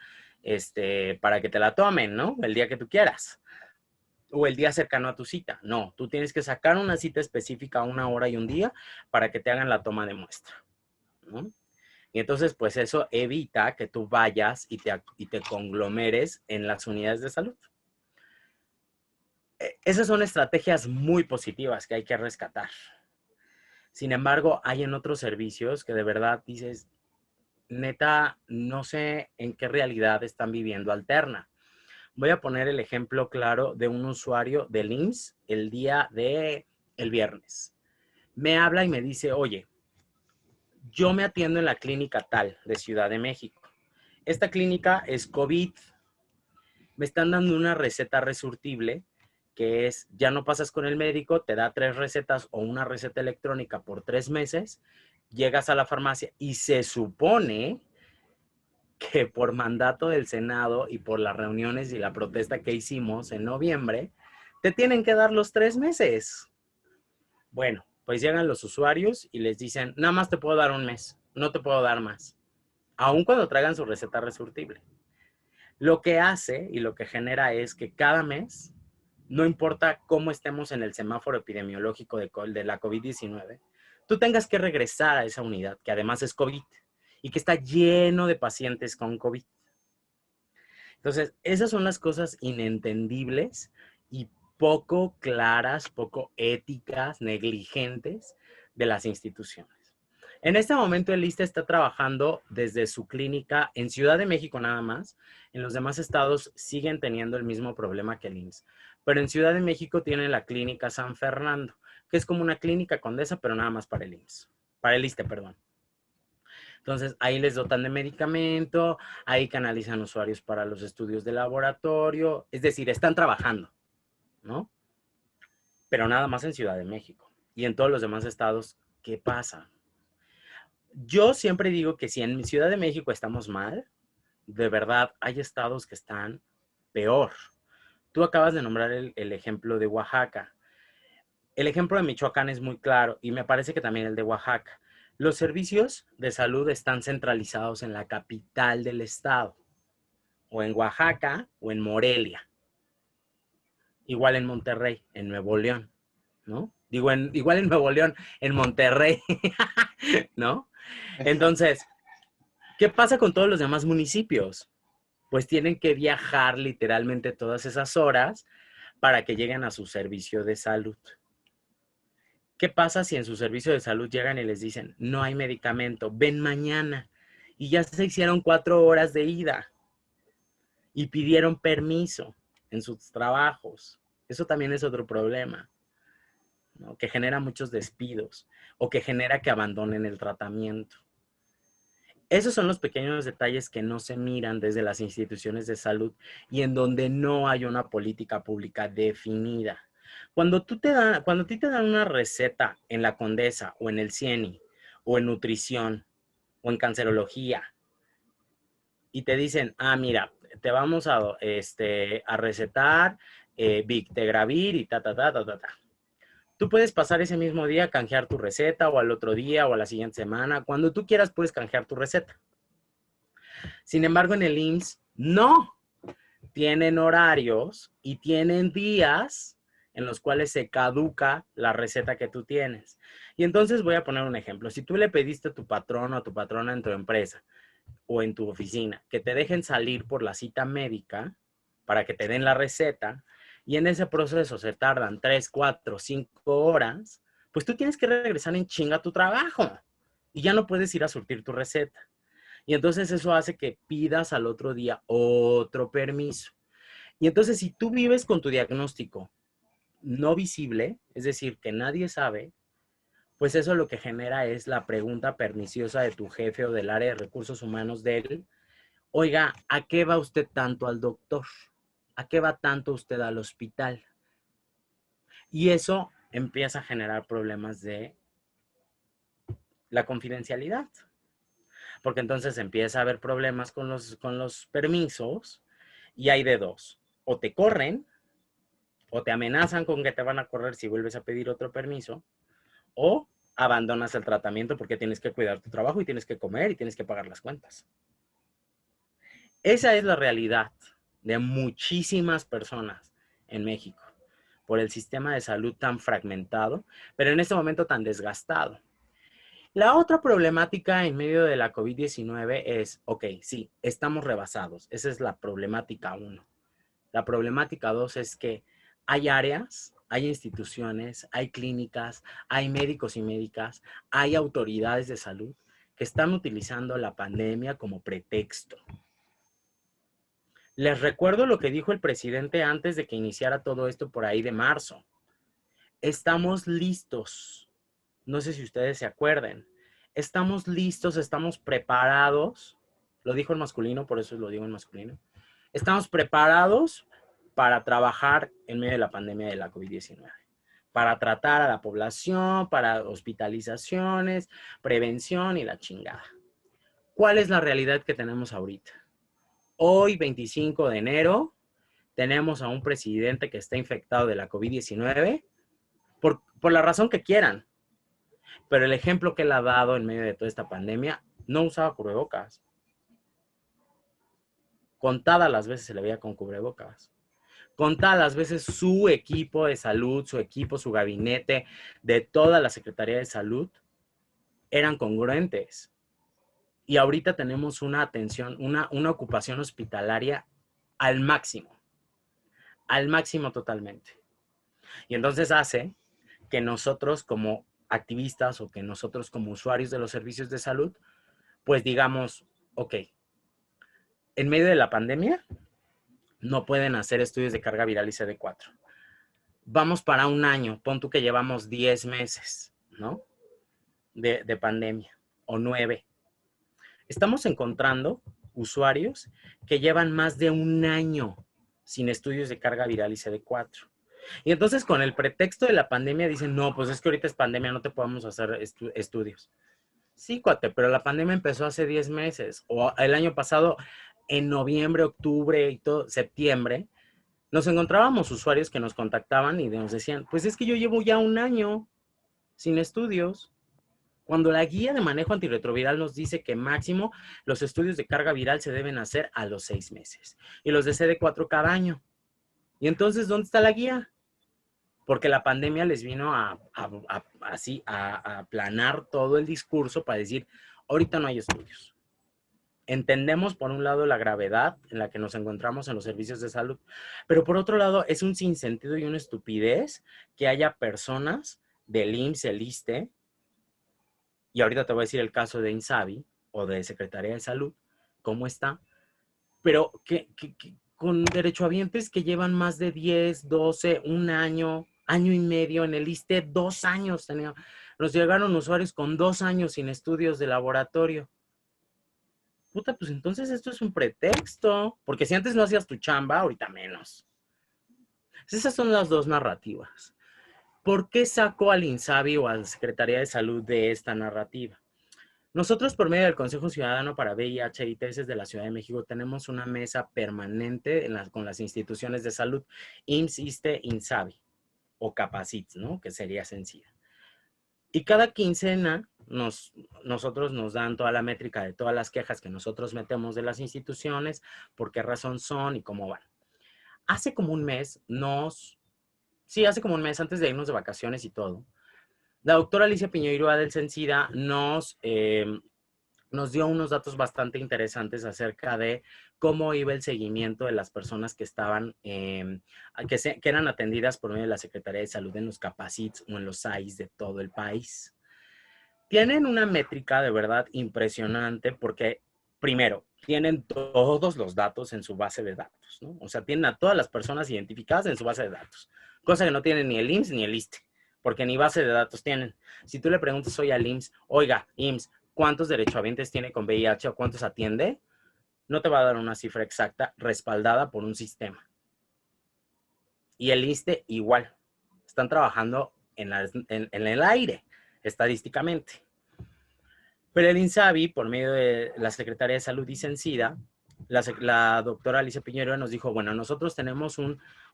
para que te la tomen, ¿no? El día que tú quieras. O el día cercano a tu cita. No, tú tienes que sacar una cita específica, una hora y un día, para que te hagan la toma de muestra, ¿no? Y entonces, pues eso evita que tú vayas y te conglomeres en las unidades de salud. Esas son estrategias muy positivas que hay que rescatar. Sin embargo, hay en otros servicios que de verdad dices, neta, no sé en qué realidad están viviendo alterna. Voy a poner el ejemplo claro de un usuario del IMSS el día de el viernes. Me habla y me dice, oye, yo me atiendo en la clínica tal de Ciudad de México. Esta clínica es COVID. Me están dando una receta resurtible que es, ya no pasas con el médico, te da 3 recetas o una receta electrónica por 3 meses, llegas a la farmacia y se supone que por mandato del Senado y por las reuniones y la protesta que hicimos en noviembre, te tienen que dar los 3 meses. Bueno, pues llegan los usuarios y les dicen, nada más te puedo dar un mes, no te puedo dar más, aun cuando traigan su receta resurtible. Lo que hace y lo que genera es que cada mes, no importa cómo estemos en el semáforo epidemiológico de la COVID-19, tú tengas que regresar a esa unidad, que además es COVID, y que está lleno de pacientes con COVID. Entonces, esas son las cosas inentendibles y poco claras, poco éticas, negligentes de las instituciones. En este momento el ISSSTE está trabajando desde su clínica en Ciudad de México nada más. En los demás estados siguen teniendo el mismo problema que el IMSS. Pero en Ciudad de México tiene la clínica San Fernando, que es como una clínica Condesa, pero nada más para el IMSS. Para el ISSSTE, perdón. Entonces, ahí les dotan de medicamento, ahí canalizan usuarios para los estudios de laboratorio. Es decir, están trabajando, ¿no? Pero nada más en Ciudad de México. Y en todos los demás estados, ¿qué pasa? Yo siempre digo que si en Ciudad de México estamos mal, de verdad hay estados que están peor. Tú acabas de nombrar el ejemplo de Oaxaca. El ejemplo de Michoacán es muy claro y me parece que también el de Oaxaca. Los servicios de salud están centralizados en la capital del estado, o en Oaxaca o en Morelia. Igual en Monterrey, en Nuevo León, ¿no? Digo, igual en Nuevo León, en Monterrey, ¿no? Entonces, ¿qué pasa con todos los demás municipios? Pues tienen que viajar literalmente todas esas horas para que lleguen a su servicio de salud. ¿Qué pasa si en su servicio de salud llegan y les dicen, no hay medicamento, ven mañana? Y ya se hicieron 4 horas de ida y pidieron permiso en sus trabajos. Eso también es otro problema, ¿no? Que genera muchos despidos o que genera que abandonen el tratamiento. Esos son los pequeños detalles que no se miran desde las instituciones de salud y en donde no hay una política pública definida. Cuando a ti te dan una receta en la Condesa o en el CIENI o en nutrición o en cancerología y te dicen, mira, te vamos a recetar Victegravir y ta, ta, ta, ta, ta, ta. Tú puedes pasar ese mismo día a canjear tu receta o al otro día o a la siguiente semana. Cuando tú quieras puedes canjear tu receta. Sin embargo, en el IMSS no. Tienen horarios y tienen días en los cuales se caduca la receta que tú tienes. Y entonces voy a poner un ejemplo. Si tú le pediste a tu patrón o a tu patrona en tu empresa o en tu oficina que te dejen salir por la cita médica para que te den la receta y en ese proceso se tardan 3, 4, 5 horas, pues tú tienes que regresar en chinga a tu trabajo y ya no puedes ir a surtir tu receta. Y entonces eso hace que pidas al otro día otro permiso. Y entonces si tú vives con tu diagnóstico no visible, es decir, que nadie sabe, pues eso lo que genera es la pregunta perniciosa de tu jefe o del área de recursos humanos de él. Oiga, ¿a qué va usted tanto al doctor? ¿A qué va tanto usted al hospital? Y eso empieza a generar problemas de la confidencialidad. Porque entonces empieza a haber problemas con los permisos y hay de dos. O te corren o te amenazan con que te van a correr si vuelves a pedir otro permiso o abandonas el tratamiento porque tienes que cuidar tu trabajo y tienes que comer y tienes que pagar las cuentas. Esa es la realidad de muchísimas personas en México por el sistema de salud tan fragmentado, pero en este momento tan desgastado. La otra problemática en medio de la COVID-19 es, ok, sí, estamos rebasados. Esa es la problemática 1. La problemática 2 es que hay áreas, hay instituciones, hay clínicas, hay médicos y médicas, hay autoridades de salud que están utilizando la pandemia como pretexto. Les recuerdo lo que dijo el presidente antes de que iniciara todo esto por ahí de marzo. Estamos listos. No sé si ustedes se acuerden. Estamos listos, estamos preparados. Lo dijo en masculino, por eso lo digo en masculino. Estamos preparados para trabajar en medio de la pandemia de la COVID-19. Para tratar a la población, para hospitalizaciones, prevención y la chingada. ¿Cuál es la realidad que tenemos ahorita? Hoy, 25 de enero, tenemos a un presidente que está infectado de la COVID-19 por la razón que quieran. Pero el ejemplo que él ha dado en medio de toda esta pandemia, no usaba cubrebocas. Contadas las veces se le veía con cubrebocas. Contadas las veces su equipo de salud, su equipo, su gabinete, de toda la Secretaría de Salud, eran congruentes. Y ahorita tenemos una atención, una ocupación hospitalaria al máximo. al máximo totalmente. Y entonces hace que nosotros como activistas o que nosotros como usuarios de los servicios de salud, pues digamos, ok, en medio de la pandemia no pueden hacer estudios de carga viral y CD4. Vamos para un año, pon tú que llevamos 10 meses, ¿no? De pandemia, o 9. Estamos encontrando usuarios que llevan más de un año sin estudios de carga viral y CD4. Y entonces con el pretexto de la pandemia dicen, no, pues es que ahorita es pandemia, no te podemos hacer estudios. Sí, cuate, pero la pandemia empezó hace 10 meses, o el año pasado, en noviembre, octubre y todo, septiembre, nos encontrábamos usuarios que nos contactaban y nos decían, pues es que yo llevo ya un año sin estudios. Cuando la guía de manejo antirretroviral nos dice que máximo los estudios de carga viral se deben hacer a los 6 meses y los de CD4 cada año. Y entonces, ¿dónde está la guía? Porque la pandemia les vino así a aplanar todo el discurso para decir, ahorita no hay estudios. Entendemos, por un lado, la gravedad en la que nos encontramos en los servicios de salud, pero por otro lado, es un sinsentido y una estupidez que haya personas del IMSS, el ISSSTE, y ahorita te voy a decir el caso de INSABI o de Secretaría de Salud, cómo está, pero que con derechohabientes que llevan más de 10, 12, un año, año y medio en el ISSSTE, 2 años tenía. Nos llegaron usuarios con 2 años sin estudios de laboratorio. Puta, pues entonces esto es un pretexto, porque si antes no hacías tu chamba, ahorita menos. Esas son las dos narrativas. ¿Por qué saco al INSABI o a la Secretaría de Salud de esta narrativa? Nosotros, por medio del Consejo Ciudadano para VIH y ITS de la Ciudad de México, tenemos una mesa permanente con las instituciones de salud, IMSS, ISSSTE, INSABI, o Capacit, ¿no? Que sería sencilla. Y cada quincena nosotros nos dan toda la métrica de todas las quejas que nosotros metemos de las instituciones, por qué razón son y cómo van. Hace como un mes hace como un mes antes de irnos de vacaciones y todo, la doctora Alicia Piñeiro del CENSIDA nos dio unos datos bastante interesantes acerca de cómo iba el seguimiento de las personas que estaban, que eran atendidas por medio de la Secretaría de Salud en los Capacits o en los SAIS de todo el país. Tienen una métrica de verdad impresionante porque, primero, tienen todos los datos en su base de datos, ¿no? O sea, tienen a todas las personas identificadas en su base de datos, cosa que no tienen ni el IMSS ni el ISSSTE, porque ni base de datos tienen. Si tú le preguntas hoy al IMSS, oiga, IMSS, ¿cuántos derechohabientes tiene con VIH o cuántos atiende? No te va a dar una cifra exacta respaldada por un sistema. Y el ISSSTE igual. Están trabajando en el aire, estadísticamente. Pero el INSABI, por medio de la Secretaría de Salud y CENSIDA, la doctora Alicia Piñero nos dijo, bueno, nosotros tenemos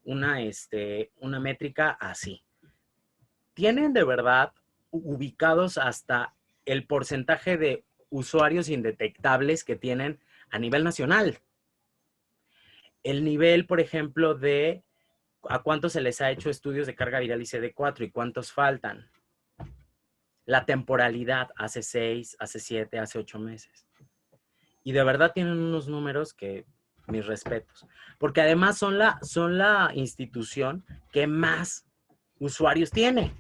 una métrica así. Tienen de verdad ubicados hasta el porcentaje de usuarios indetectables que tienen a nivel nacional. El nivel, por ejemplo, de a cuántos se les ha hecho estudios de carga viral y CD4 y cuántos faltan. La temporalidad hace 6, hace 7, hace 8 meses. Y de verdad tienen unos números que, mis respetos. Porque además son la institución que más usuarios tiene.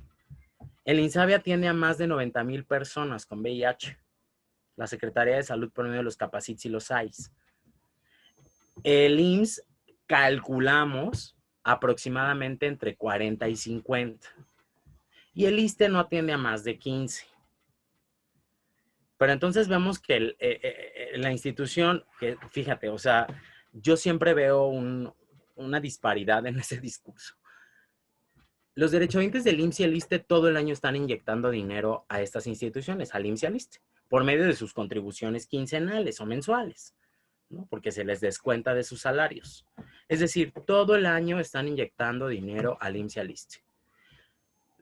El INSABI atiende a más de 90,000 personas con VIH. La Secretaría de Salud por medio de los Capacits y los SAIS. El IMSS calculamos aproximadamente entre 40 y 50. Y el ISSSTE no atiende a más de 15. Pero entonces vemos que la institución, que fíjate, o sea, yo siempre veo una disparidad en ese discurso. Los derechohabientes del IMSS y el ISSSTE todo el año están inyectando dinero a estas instituciones, al IMSS y al ISSSTE, por medio de sus contribuciones quincenales o mensuales, ¿no? Porque se les descuenta de sus salarios. Es decir, todo el año están inyectando dinero al IMSS y al ISSSTE.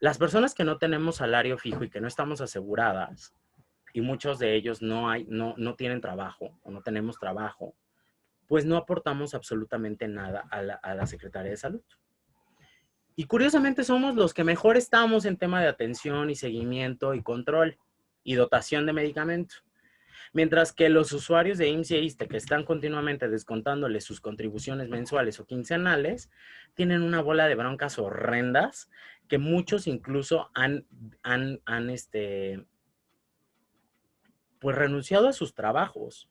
Las personas que no tenemos salario fijo y que no estamos aseguradas, y muchos de ellos no tienen trabajo o no tenemos trabajo, pues no aportamos absolutamente nada a la Secretaría de Salud. Y curiosamente somos los que mejor estamos en tema de atención y seguimiento y control y dotación de medicamentos. Mientras que los usuarios de IMSS y ISSSTE que están continuamente descontándole sus contribuciones mensuales o quincenales, tienen una bola de broncas horrendas que muchos incluso han pues renunciado a sus trabajos,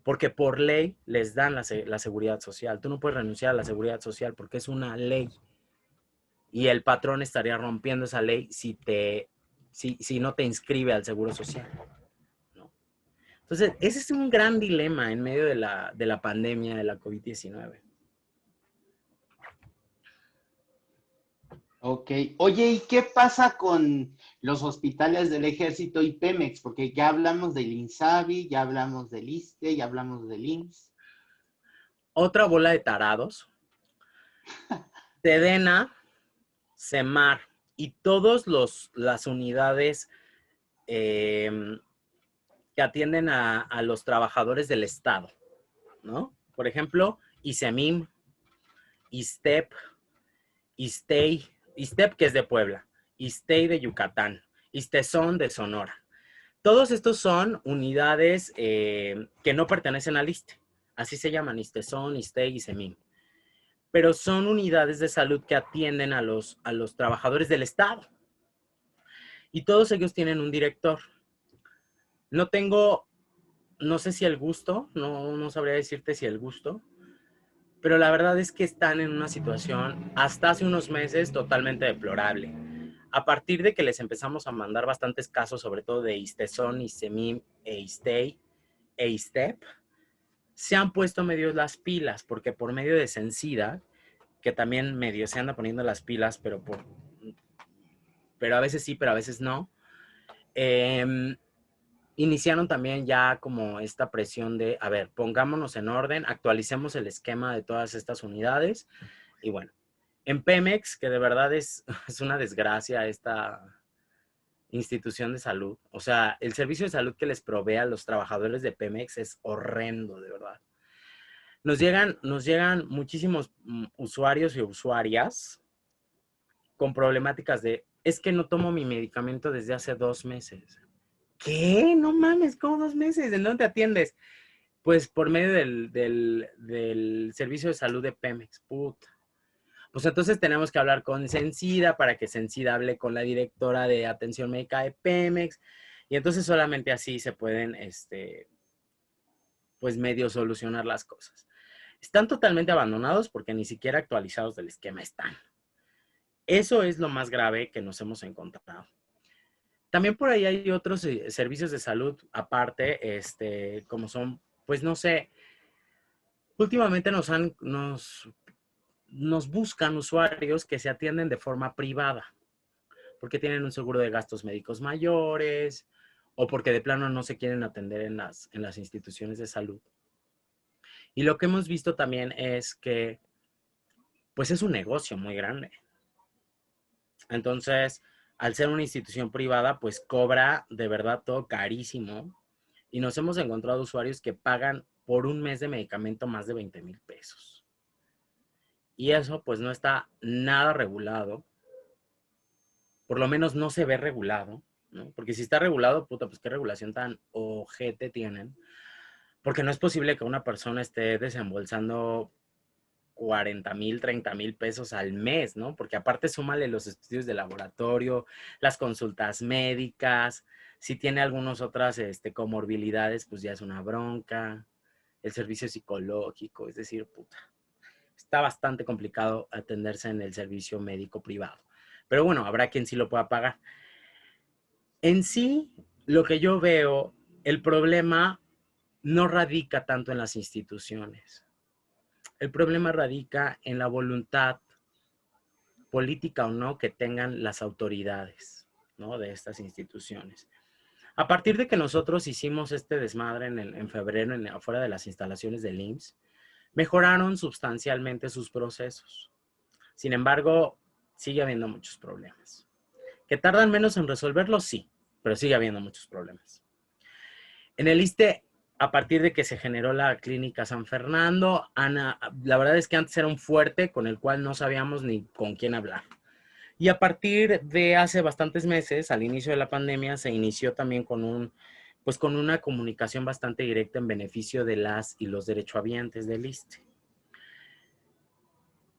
porque por ley les dan la seguridad social. Tú no puedes renunciar a la seguridad social porque es una ley. Y el patrón estaría rompiendo esa ley si no te inscribe al seguro social, ¿no? Entonces, ese es un gran dilema en medio de la pandemia de la COVID-19. Ok. Oye, ¿y qué pasa con los hospitales del Ejército y Pemex? Porque ya hablamos del INSABI, ya hablamos del ISSSTE, ya hablamos del IMSS. Otra bola de tarados. Sedena, Semar y todas las unidades que atienden a los trabajadores del Estado, ¿no? Por ejemplo, ISEMIM, ISTEP, ISTEI, ISTEP que es de Puebla, ISTEI de Yucatán, ISTESON de Sonora. Todos estos son unidades que no pertenecen al ISSSTE. Así se llaman, ISTESON, ISTEI y SEMIM. Pero son unidades de salud que atienden a los trabajadores del Estado. Y todos ellos tienen un director. No sé si el gusto, no sabría decirte si el gusto, pero la verdad es que están en una situación hasta hace unos meses totalmente deplorable. A partir de que les empezamos a mandar bastantes casos, sobre todo de ISTESON, ISEMIM, ISTEI e ISTEP, se han puesto medio las pilas, porque por medio de Censida, que también medio se anda poniendo las pilas, pero a veces sí, pero a veces no, iniciaron también ya como esta presión de, a ver, pongámonos en orden, actualicemos el esquema de todas estas unidades. Y bueno, en Pemex, que de verdad es una desgracia esta institución de salud. O sea, el servicio de salud que les provee a los trabajadores de Pemex es horrendo, de verdad. Nos llegan muchísimos usuarios y usuarias con problemáticas de, es que no tomo mi medicamento desde hace 2 meses. ¿Qué? No mames, ¿cómo 2 meses? ¿En dónde te atiendes? Pues por medio del servicio de salud de Pemex. Puta. Pues entonces tenemos que hablar con Censida para que Censida hable con la directora de atención médica de Pemex. Y entonces solamente así se pueden, pues medio solucionar las cosas. Están totalmente abandonados porque ni siquiera actualizados del esquema están. Eso es lo más grave que nos hemos encontrado. También por ahí hay otros servicios de salud aparte, como son, pues no sé, últimamente nos buscan usuarios que se atienden de forma privada, porque tienen un seguro de gastos médicos mayores o porque de plano no se quieren atender en las instituciones de salud. Y lo que hemos visto también es que, pues es un negocio muy grande. Entonces, al ser una institución privada, pues cobra de verdad todo carísimo. Y nos hemos encontrado usuarios que pagan por un mes de medicamento más de 20,000 pesos. Y eso pues no está nada regulado. Por lo menos no se ve regulado, ¿no? Porque si está regulado, puta, pues qué regulación tan ojete tienen. Porque no es posible que una persona esté desembolsando 40,000, 30,000 pesos al mes, ¿no? Porque aparte súmale los estudios de laboratorio, las consultas médicas, si tiene algunas otras comorbilidades, pues ya es una bronca, el servicio psicológico, es decir, puta, está bastante complicado atenderse en el servicio médico privado. Pero bueno, habrá quien sí lo pueda pagar. En sí, lo que yo veo, el problema no radica tanto en las instituciones. El problema radica en la voluntad política o no que tengan las autoridades, ¿no?, de estas instituciones. A partir de que nosotros hicimos este desmadre en febrero afuera de las instalaciones del IMSS, mejoraron sustancialmente sus procesos. Sin embargo, sigue habiendo muchos problemas. ¿Que tardan menos en resolverlos? Sí, pero sigue habiendo muchos problemas. En el ISSSTE, a partir de que se generó la clínica San Fernando, la verdad es que antes era un fuerte con el cual no sabíamos ni con quién hablar. Y a partir de hace bastantes meses, al inicio de la pandemia, se inició también con pues con una comunicación bastante directa en beneficio de las y los derechohabientes del ISSSTE.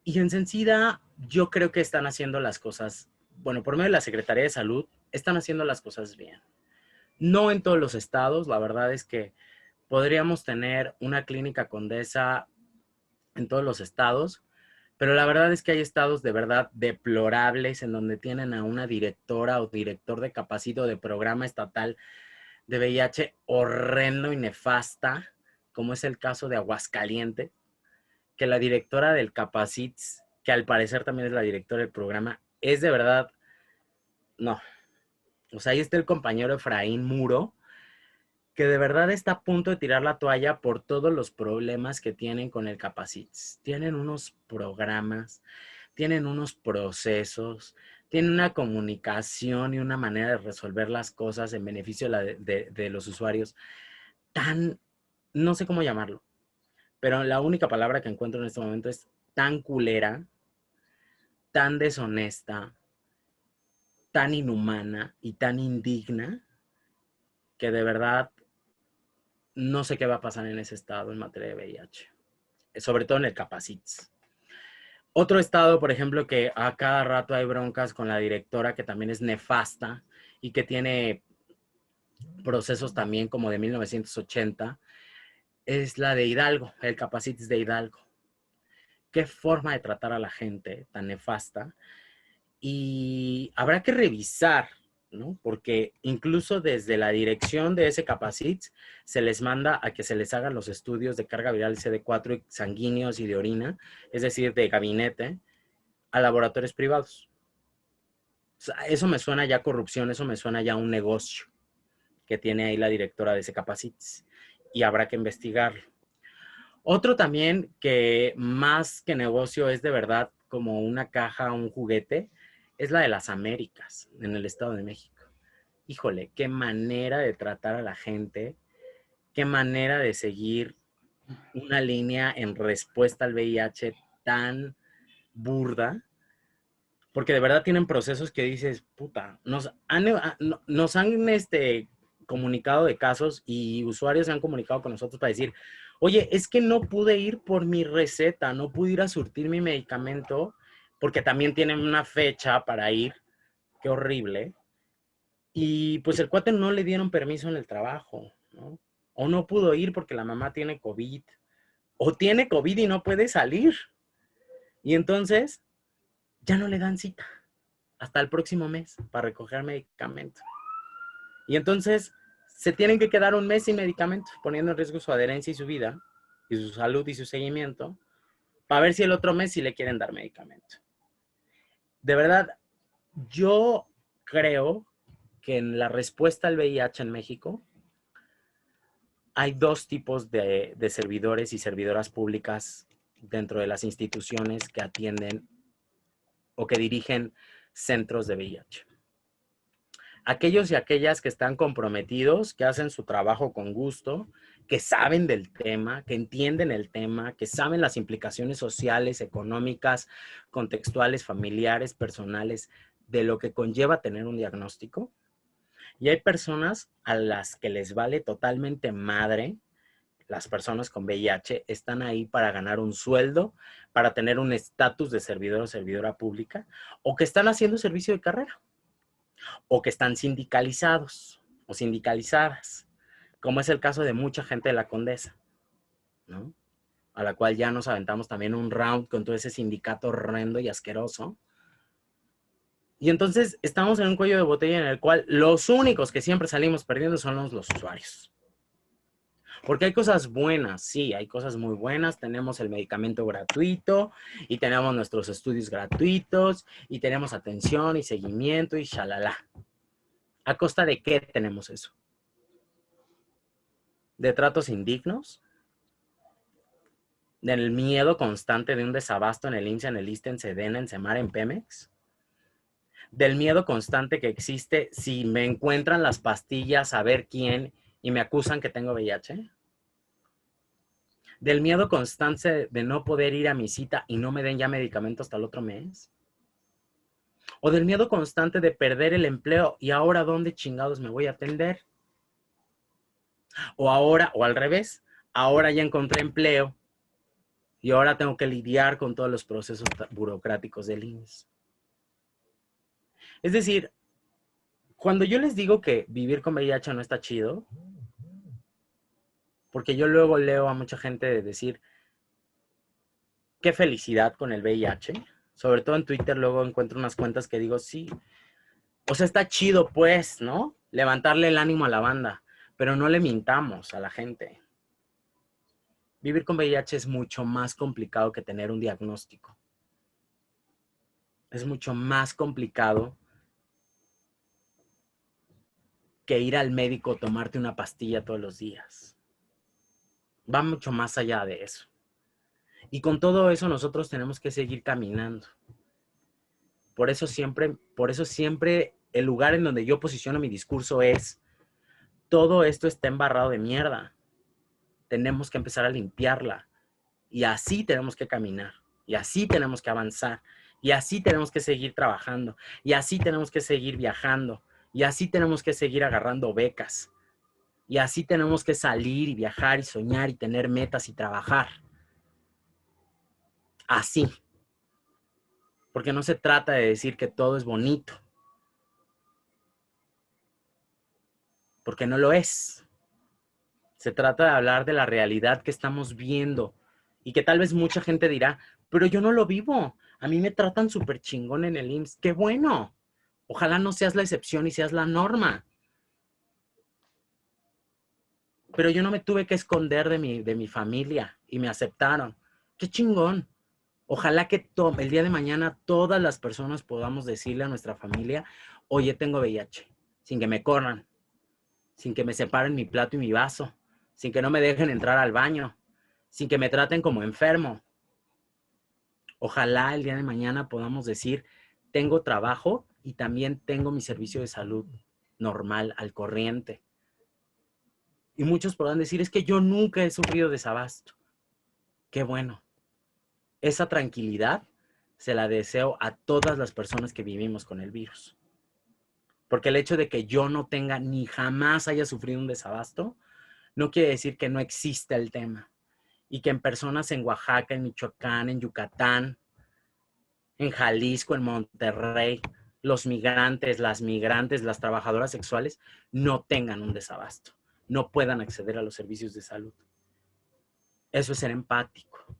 Y en Sencida, yo creo que están haciendo las cosas, bueno, por medio de la Secretaría de Salud, están haciendo las cosas bien. No en todos los estados, la verdad es que podríamos tener una clínica Condesa en todos los estados, pero la verdad es que hay estados de verdad deplorables en donde tienen a una directora o director de capacito de programa estatal de VIH horrendo y nefasta, como es el caso de Aguascalientes, que la directora del Capacits, que al parecer también es la directora del programa, es de verdad, no. O sea, ahí está el compañero Efraín Muro, que de verdad está a punto de tirar la toalla por todos los problemas que tienen con el Capacits. Tienen unos programas, tienen unos procesos, tienen una comunicación y una manera de resolver las cosas en beneficio de los usuarios tan, no sé cómo llamarlo, pero la única palabra que encuentro en este momento es tan culera, tan deshonesta, tan inhumana y tan indigna, que de verdad no sé qué va a pasar en ese estado en materia de VIH, sobre todo en el Capacits. Otro estado, por ejemplo, que a cada rato hay broncas con la directora, que también es nefasta y que tiene procesos también como de 1980, es la de Hidalgo, el Capacits de Hidalgo. Qué forma de tratar a la gente tan nefasta. Y habrá que revisar, ¿no? Porque incluso desde la dirección de ese Capacits se les manda a que se les hagan los estudios de carga viral CD4 sanguíneos y de orina, es decir, de gabinete, a laboratorios privados. O sea, eso me suena ya a corrupción, eso me suena ya a un negocio que tiene ahí la directora de ese Capacits y habrá que investigarlo. Otro también que más que negocio es de verdad como una caja, un juguete, es la de las Américas en el Estado de México. Híjole, qué manera de tratar a la gente, qué manera de seguir una línea en respuesta al VIH tan burda, porque de verdad tienen procesos que dices, puta, nos han comunicado de casos y usuarios se han comunicado con nosotros para decir, oye, es que no pude ir por mi receta, no pude ir a surtir mi medicamento, porque también tienen una fecha para ir, qué horrible, y pues el cuate no le dieron permiso en el trabajo, ¿no? O no pudo ir porque la mamá tiene COVID, o tiene COVID y no puede salir, y entonces ya no le dan cita hasta el próximo mes para recoger medicamento. Y entonces se tienen que quedar un mes sin medicamento, poniendo en riesgo su adherencia y su vida, y su salud y su seguimiento, para ver si el otro mes sí le quieren dar medicamento. De verdad, yo creo que en la respuesta al VIH en México hay dos tipos de servidores y servidoras públicas dentro de las instituciones que atienden o que dirigen centros de VIH. Aquellos y aquellas que están comprometidos, que hacen su trabajo con gusto, que saben del tema, que entienden el tema, que saben las implicaciones sociales, económicas, contextuales, familiares, personales, de lo que conlleva tener un diagnóstico. Y hay personas a las que les vale totalmente madre. Las personas con VIH están ahí para ganar un sueldo, para tener un estatus de servidor o servidora pública, o que están haciendo servicio de carrera, o que están sindicalizados o sindicalizadas, como es el caso de mucha gente de la Condesa, ¿no? A la cual ya nos aventamos también un round con todo ese sindicato horrendo y asqueroso. Y entonces estamos en un cuello de botella en el cual los únicos que siempre salimos perdiendo son los usuarios. Porque hay cosas buenas, sí, hay cosas muy buenas. Tenemos el medicamento gratuito y tenemos nuestros estudios gratuitos y tenemos atención y seguimiento y shalala. ¿A costa de qué tenemos eso? ¿De tratos indignos? ¿Del miedo constante de un desabasto en el IMSS, en el ISSSTE, en SEDENA, en SEMAR, en Pemex? ¿Del miedo constante que existe si me encuentran las pastillas a ver quién y me acusan que tengo VIH? ¿Del miedo constante de no poder ir a mi cita y no me den ya medicamento hasta el otro mes? ¿O del miedo constante de perder el empleo y ahora dónde chingados me voy a atender? O ahora, o al revés, ahora ya encontré empleo y ahora tengo que lidiar con todos los procesos burocráticos del IMSS. Es decir, cuando yo les digo que vivir con VIH no está chido, porque yo luego leo a mucha gente decir, qué felicidad con el VIH, sobre todo en Twitter luego encuentro unas cuentas que digo, sí, o sea, está chido pues, ¿no? Levantarle el ánimo a la banda, pero no le mintamos a la gente. Vivir con VIH es mucho más complicado que tener un diagnóstico. Es mucho más complicado que ir al médico o tomarte una pastilla todos los días. Va mucho más allá de eso. Y con todo eso nosotros tenemos que seguir caminando. Por eso siempre el lugar en donde yo posiciono mi discurso es, todo esto está embarrado de mierda. Tenemos que empezar a limpiarla. Y así tenemos que caminar. Y así tenemos que avanzar. Y así tenemos que seguir trabajando. Y así tenemos que seguir viajando. Y así tenemos que seguir agarrando becas. Y así tenemos que salir y viajar y soñar y tener metas y trabajar. Así. Porque no se trata de decir que todo es bonito. Porque no lo es. Se trata de hablar de la realidad que estamos viendo y que tal vez mucha gente dirá, pero yo no lo vivo. A mí me tratan súper chingón en el IMSS. ¡Qué bueno! Ojalá no seas la excepción y seas la norma. Pero yo no me tuve que esconder de mi familia y me aceptaron. ¡Qué chingón! Ojalá que el día de mañana todas las personas podamos decirle a nuestra familia, oye, tengo VIH, sin que me corran, sin que me separen mi plato y mi vaso, sin que no me dejen entrar al baño, sin que me traten como enfermo. Ojalá el día de mañana podamos decir, tengo trabajo y también tengo mi servicio de salud normal, al corriente. Y muchos podrán decir, es que yo nunca he sufrido desabasto. Qué bueno. Esa tranquilidad se la deseo a todas las personas que vivimos con el virus. Porque el hecho de que yo no tenga ni jamás haya sufrido un desabasto, no quiere decir que no exista el tema. Y que en personas en Oaxaca, en Michoacán, en Yucatán, en Jalisco, en Monterrey, los migrantes, las trabajadoras sexuales no tengan un desabasto, no puedan acceder a los servicios de salud. Eso es ser empático.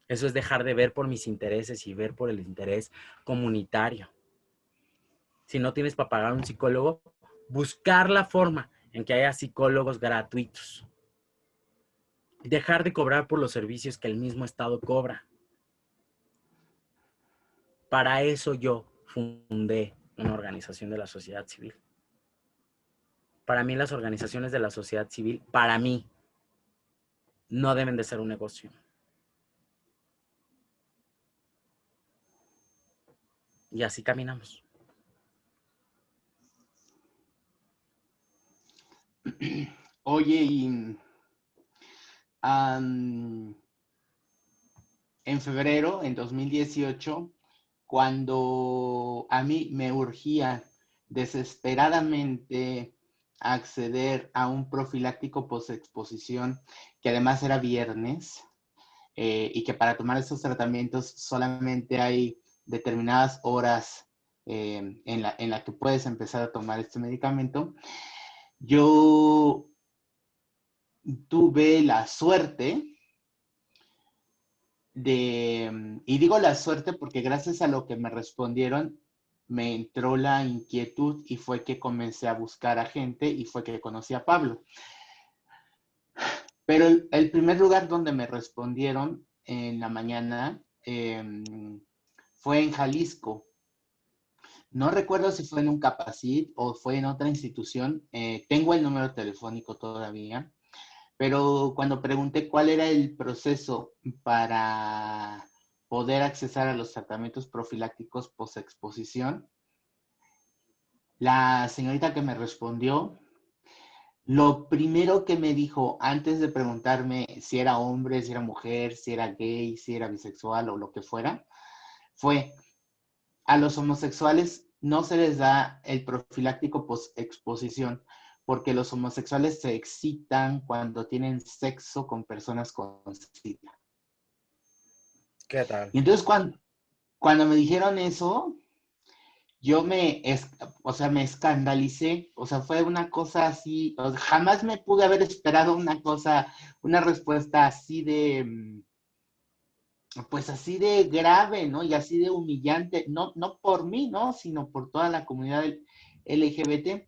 Eso es dejar de ver por mis intereses y ver por el interés comunitario. Si no tienes para pagar un psicólogo, buscar la forma en que haya psicólogos gratuitos. Dejar de cobrar por los servicios que el mismo Estado cobra. Para eso yo fundé una organización de la sociedad civil. Para mí las organizaciones de la sociedad civil, para mí, no deben de ser un negocio. Y así caminamos. Oye, y en febrero, en 2018, cuando a mí me urgía desesperadamente acceder a un profiláctico postexposición, que además era viernes, y que para tomar esos tratamientos solamente hay determinadas horas en la que puedes empezar a tomar este medicamento, yo tuve la suerte y digo la suerte porque gracias a lo que me respondieron, me entró la inquietud y fue que comencé a buscar a gente y fue que conocí a Pablo. Pero el primer lugar donde me respondieron en la mañana fue en Jalisco. No recuerdo si fue en un Capacit o fue en otra institución. Tengo el número telefónico todavía. Pero cuando pregunté cuál era el proceso para poder accesar a los tratamientos profilácticos post-exposición, la señorita que me respondió, lo primero que me dijo antes de preguntarme si era hombre, si era mujer, si era gay, si era bisexual o lo que fuera, fue, a los homosexuales no se les da el profiláctico post-exposición porque los homosexuales se excitan cuando tienen sexo con personas con SIDA. ¿Qué tal? Y entonces cuando me dijeron eso, yo o sea, me escandalicé, o sea, fue una cosa así, o sea, jamás me pude haber esperado una cosa, una respuesta así pues así de grave, ¿no? Y así de humillante, no por mí, ¿no? Sino por toda la comunidad LGBT.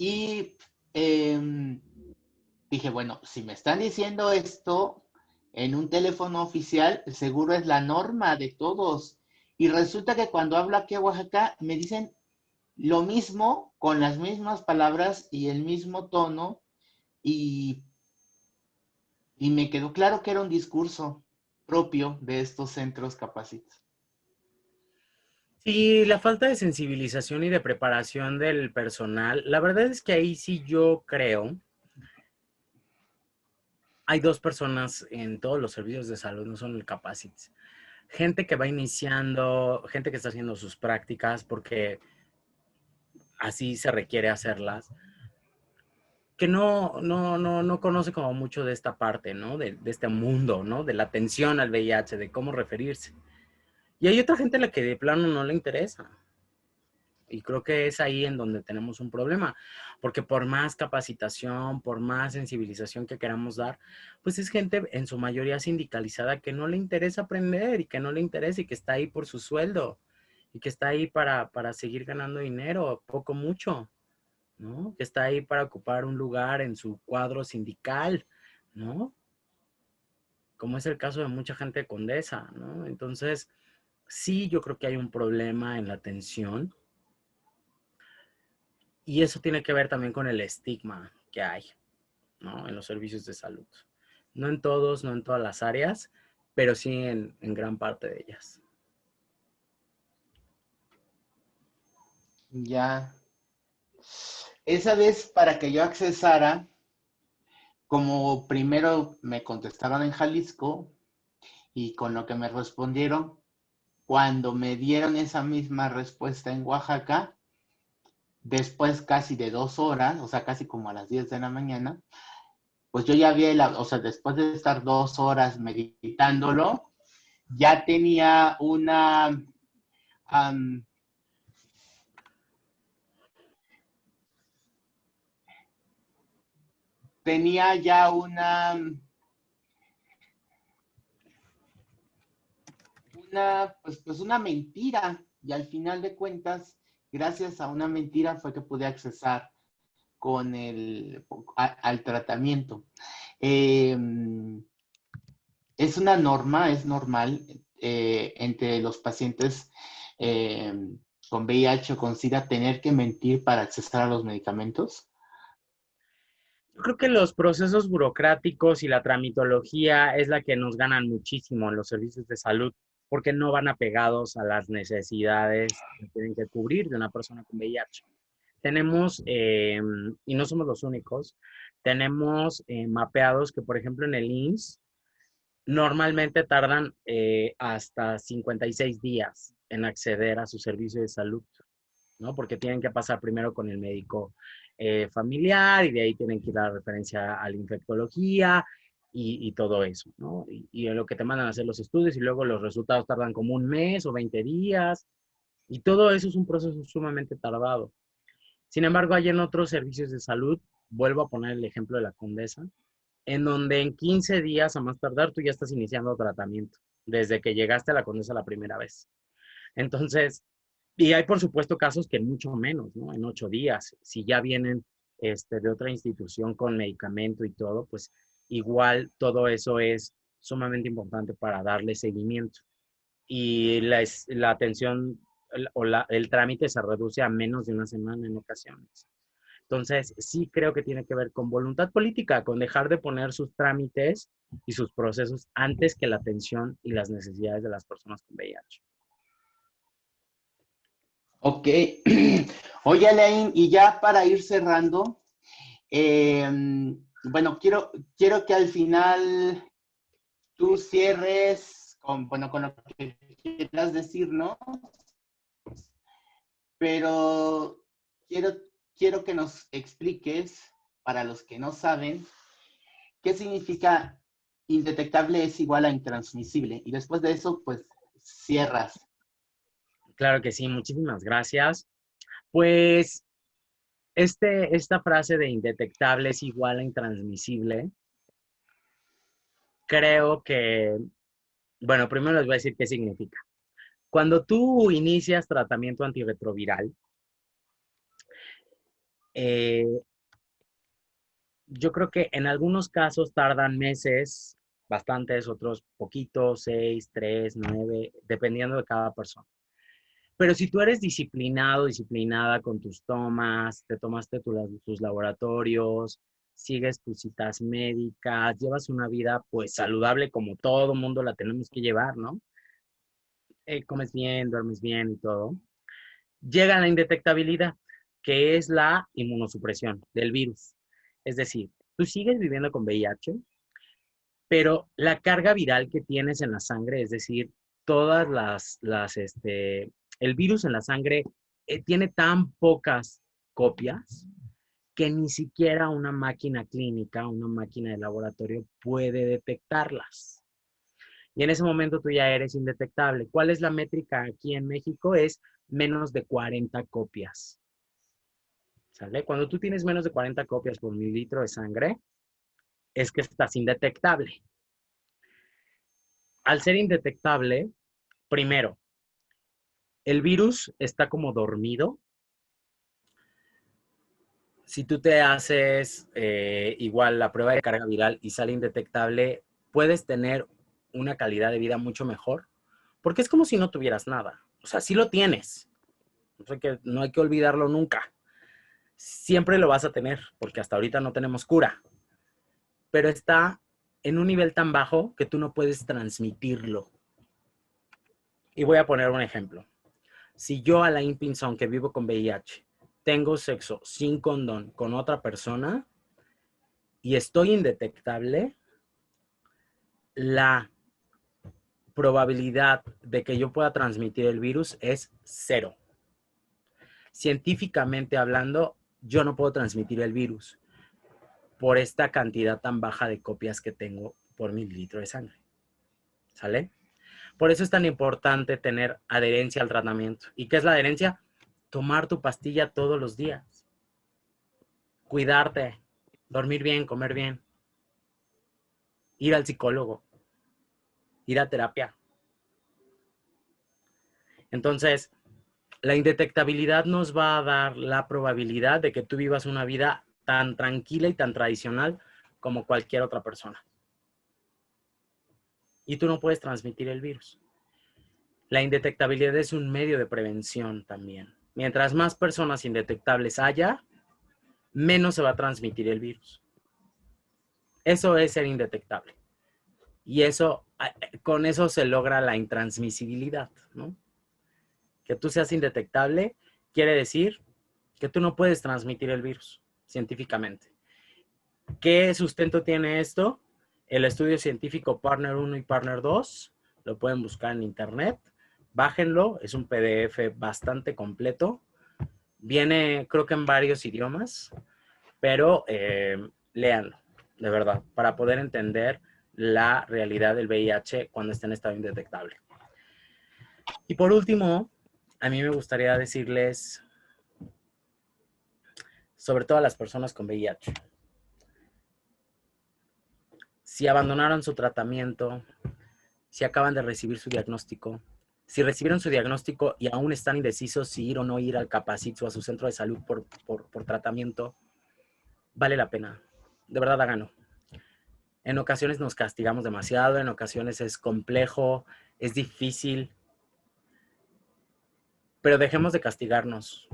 Y dije, bueno, si me están diciendo esto en un teléfono oficial, seguro es la norma de todos. Y resulta que cuando hablo aquí a Oaxaca, me dicen lo mismo, con las mismas palabras y el mismo tono, y, y me quedó claro que era un discurso propio de estos centros capacitos. Sí, la falta de sensibilización y de preparación del personal, la verdad es que ahí sí yo creo, hay dos personas en todos los servicios de salud, no son el Capacites. Gente que va iniciando, gente que está haciendo sus prácticas porque así se requiere hacerlas, que no conoce como mucho de esta parte, ¿no? De este mundo, ¿no? De la atención al VIH, de cómo referirse. Y hay otra gente a la que de plano no le interesa. Y creo que es ahí en donde tenemos un problema, porque por más capacitación, por más sensibilización que queramos dar, pues es gente en su mayoría sindicalizada que no le interesa aprender y que no le interesa y que está ahí por su sueldo y que está ahí para seguir ganando dinero, poco, mucho, ¿no? Que está ahí para ocupar un lugar en su cuadro sindical, ¿no? Como es el caso de mucha gente de Condesa, ¿no? Entonces, sí, yo creo que hay un problema en la atención. Y eso tiene que ver también con el estigma que hay, ¿no? En los servicios de salud. No en todos, no en todas las áreas, pero sí en gran parte de ellas. Ya. Esa vez para que yo accesara, como primero me contestaron en Jalisco y con lo que me respondieron, cuando me dieron esa misma respuesta en Oaxaca, después casi de 2 horas, o sea, casi como a las 10 de la mañana, pues yo ya había, o sea, después de estar 2 horas meditándolo, ya tenía um, tenía ya pues una mentira, y al final de cuentas, gracias a una mentira fue que pude accesar con al tratamiento. Eh, es una norma, es normal entre los pacientes eh, con VIH o con SIDA tener que mentir para accesar a los medicamentos. Yo creo que los procesos burocráticos y la tramitología es la que nos ganan muchísimo en los servicios de salud, porque no van apegados a las necesidades que tienen que cubrir de una persona con VIH. Tenemos, y no somos los únicos, tenemos mapeados que, por ejemplo, en el IMSS normalmente tardan hasta 56 días en acceder a su servicio de salud, ¿no? Porque tienen que pasar primero con el médico familiar y de ahí tienen que ir a la referencia a la infectología y todo eso, ¿no? Y en lo que te mandan a hacer los estudios y luego los resultados tardan como un mes o 20 días y todo eso es un proceso sumamente tardado. Sin embargo, hay en otros servicios de salud, vuelvo a poner el ejemplo de la Condesa, en donde en 15 días a más tardar tú ya estás iniciando tratamiento, desde que llegaste a la Condesa la primera vez. Entonces, y hay por supuesto casos que en mucho menos, ¿no? En 8 días, si ya vienen de otra institución con medicamento y todo, pues igual todo eso es sumamente importante para darle seguimiento. Y la atención o el trámite se reduce a menos de una semana en ocasiones. Entonces, sí creo que tiene que ver con voluntad política, con dejar de poner sus trámites y sus procesos antes que la atención y las necesidades de las personas con VIH. Ok. Oye, Alain, y ya para ir cerrando, eh, bueno, quiero que al final tú cierres bueno, con lo que quieras decirnos, pero quiero quiero que nos expliques, para los que no saben, qué significa indetectable es igual a intransmisible. Y después de eso, pues cierras. Claro que sí, muchísimas gracias. Pues esta frase de indetectable es igual a intransmisible, creo que, bueno, primero les voy a decir qué significa. Cuando tú inicias tratamiento antirretroviral, eh, yo creo que en algunos casos tardan meses, bastantes, otros poquitos, 6, 3, 9, dependiendo de cada persona. Pero si tú eres disciplinado, disciplinada con tus tomas, te tomaste tus laboratorios, sigues tus citas médicas, llevas una vida pues saludable como todo mundo la tenemos que llevar, ¿no? Comes bien, duermes bien y todo. Llega la indetectabilidad, que es la inmunosupresión del virus. Es decir, tú sigues viviendo con VIH, pero la carga viral que tienes en la sangre, es decir, todas el virus en la sangre tiene tan pocas copias que ni siquiera una máquina clínica, una máquina de laboratorio puede detectarlas. Y en ese momento tú ya eres indetectable. ¿Cuál es la métrica aquí en México? Es menos de 40 copias. ¿Sale? Cuando tú tienes menos de 40 copias por mililitro de sangre, es que estás indetectable. Al ser indetectable, primero, el virus está como dormido. Si tú te haces igual la prueba de carga viral y sale indetectable, puedes tener una calidad de vida mucho mejor, porque es como si no tuvieras nada. O sea, sí lo tienes. O sea que no hay que olvidarlo nunca. Siempre lo vas a tener, porque hasta ahorita no tenemos cura. Pero está en un nivel tan bajo que tú no puedes transmitirlo. Y voy a poner un ejemplo. Si yo, Alain Pinzón, que vivo con VIH, tengo sexo sin condón con otra persona y estoy indetectable, la probabilidad de que yo pueda transmitir el virus es 0. Científicamente hablando, yo no puedo transmitir el virus por esta cantidad tan baja de copias que tengo por mililitro de sangre. ¿Sale? Por eso es tan importante tener adherencia al tratamiento. ¿Y qué es la adherencia? Tomar tu pastilla todos los días. Cuidarte, dormir bien, comer bien, ir al psicólogo, ir a terapia. Entonces, la indetectabilidad nos va a dar la probabilidad de que tú vivas una vida tan tranquila y tan tradicional como cualquier otra persona. Y tú no puedes transmitir el virus. La indetectabilidad es un medio de prevención también. Mientras más personas indetectables haya, menos se va a transmitir el virus. Eso es ser indetectable. Y eso, con eso se logra la intransmisibilidad, ¿no? Que tú seas indetectable quiere decir que tú no puedes transmitir el virus científicamente. ¿Qué sustento tiene esto? El estudio científico Partner 1 y Partner 2, lo pueden buscar en internet, bájenlo, es un PDF bastante completo, viene creo que en varios idiomas, pero léanlo, de verdad, para poder entender la realidad del VIH cuando está en estado indetectable. Y por último, a mí me gustaría decirles, sobre todo a las personas con VIH, si abandonaron su tratamiento, si acaban de recibir su diagnóstico, si recibieron su diagnóstico y aún están indecisos si ir o no ir al Capacit o a su centro de salud por tratamiento, vale la pena. De verdad, háganlo. En ocasiones nos castigamos demasiado, en ocasiones es complejo, es difícil, pero dejemos de castigarnos.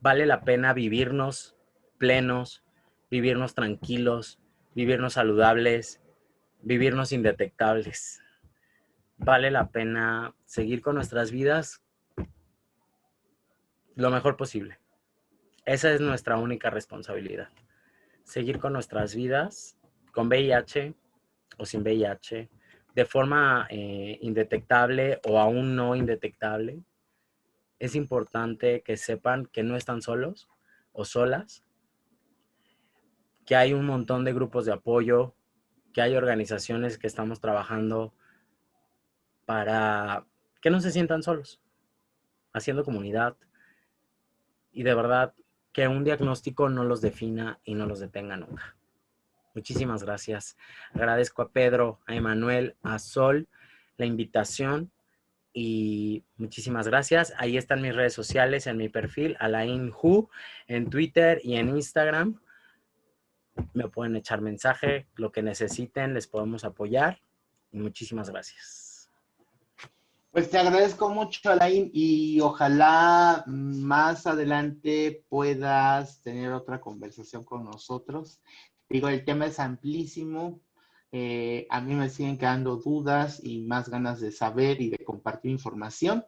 Vale la pena vivirnos plenos, vivirnos tranquilos, vivirnos saludables, vivirnos indetectables. Vale la pena seguir con nuestras vidas lo mejor posible. Esa es nuestra única responsabilidad. Seguir con nuestras vidas, con VIH o sin VIH, de forma indetectable o aún no indetectable, es importante que sepan que no están solos o solas, que hay un montón de grupos de apoyo, que hay organizaciones que estamos trabajando para que no se sientan solos, haciendo comunidad, y de verdad que un diagnóstico no los defina y no los detenga nunca. Muchísimas gracias. Agradezco a Pedro, a Emanuel, a Sol la invitación y muchísimas gracias. Ahí están mis redes sociales en mi perfil, Alain Hu, en Twitter y en Instagram. Me pueden echar mensaje, lo que necesiten, les podemos apoyar. Y muchísimas gracias. Pues te agradezco mucho, Alain, y ojalá más adelante puedas tener otra conversación con nosotros. Digo, el tema es amplísimo. A mí me siguen quedando dudas y más ganas de saber y de compartir información,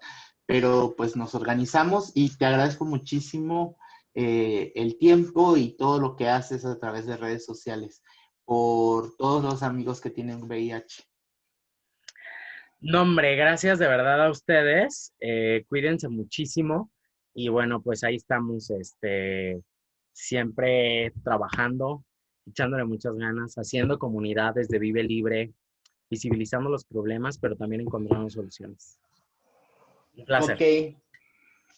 pero pues nos organizamos y te agradezco muchísimo el tiempo y todo lo que haces a través de redes sociales por todos los amigos que tienen VIH. No, hombre, gracias de verdad a ustedes. Cuídense muchísimo. Y bueno, pues ahí estamos, siempre trabajando, echándole muchas ganas, haciendo comunidad desde Vive Libre, visibilizando los problemas, pero también encontrando soluciones. Un placer. Ok,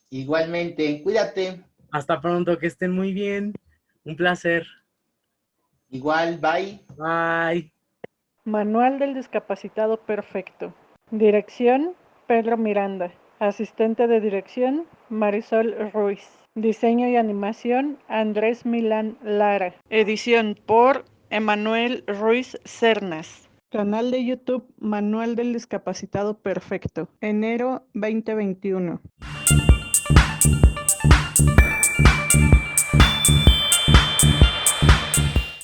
igualmente, cuídate. Hasta pronto, que estén muy bien. Un placer. Igual, bye. Bye. Manual del discapacitado perfecto. Dirección, Pedro Miranda. Asistente de dirección, Marisol Ruiz. Diseño y animación, Andrés Milán Lara. Edición por Emanuel Ruiz Cernas. Canal de YouTube, Manual del discapacitado perfecto. Enero 2021.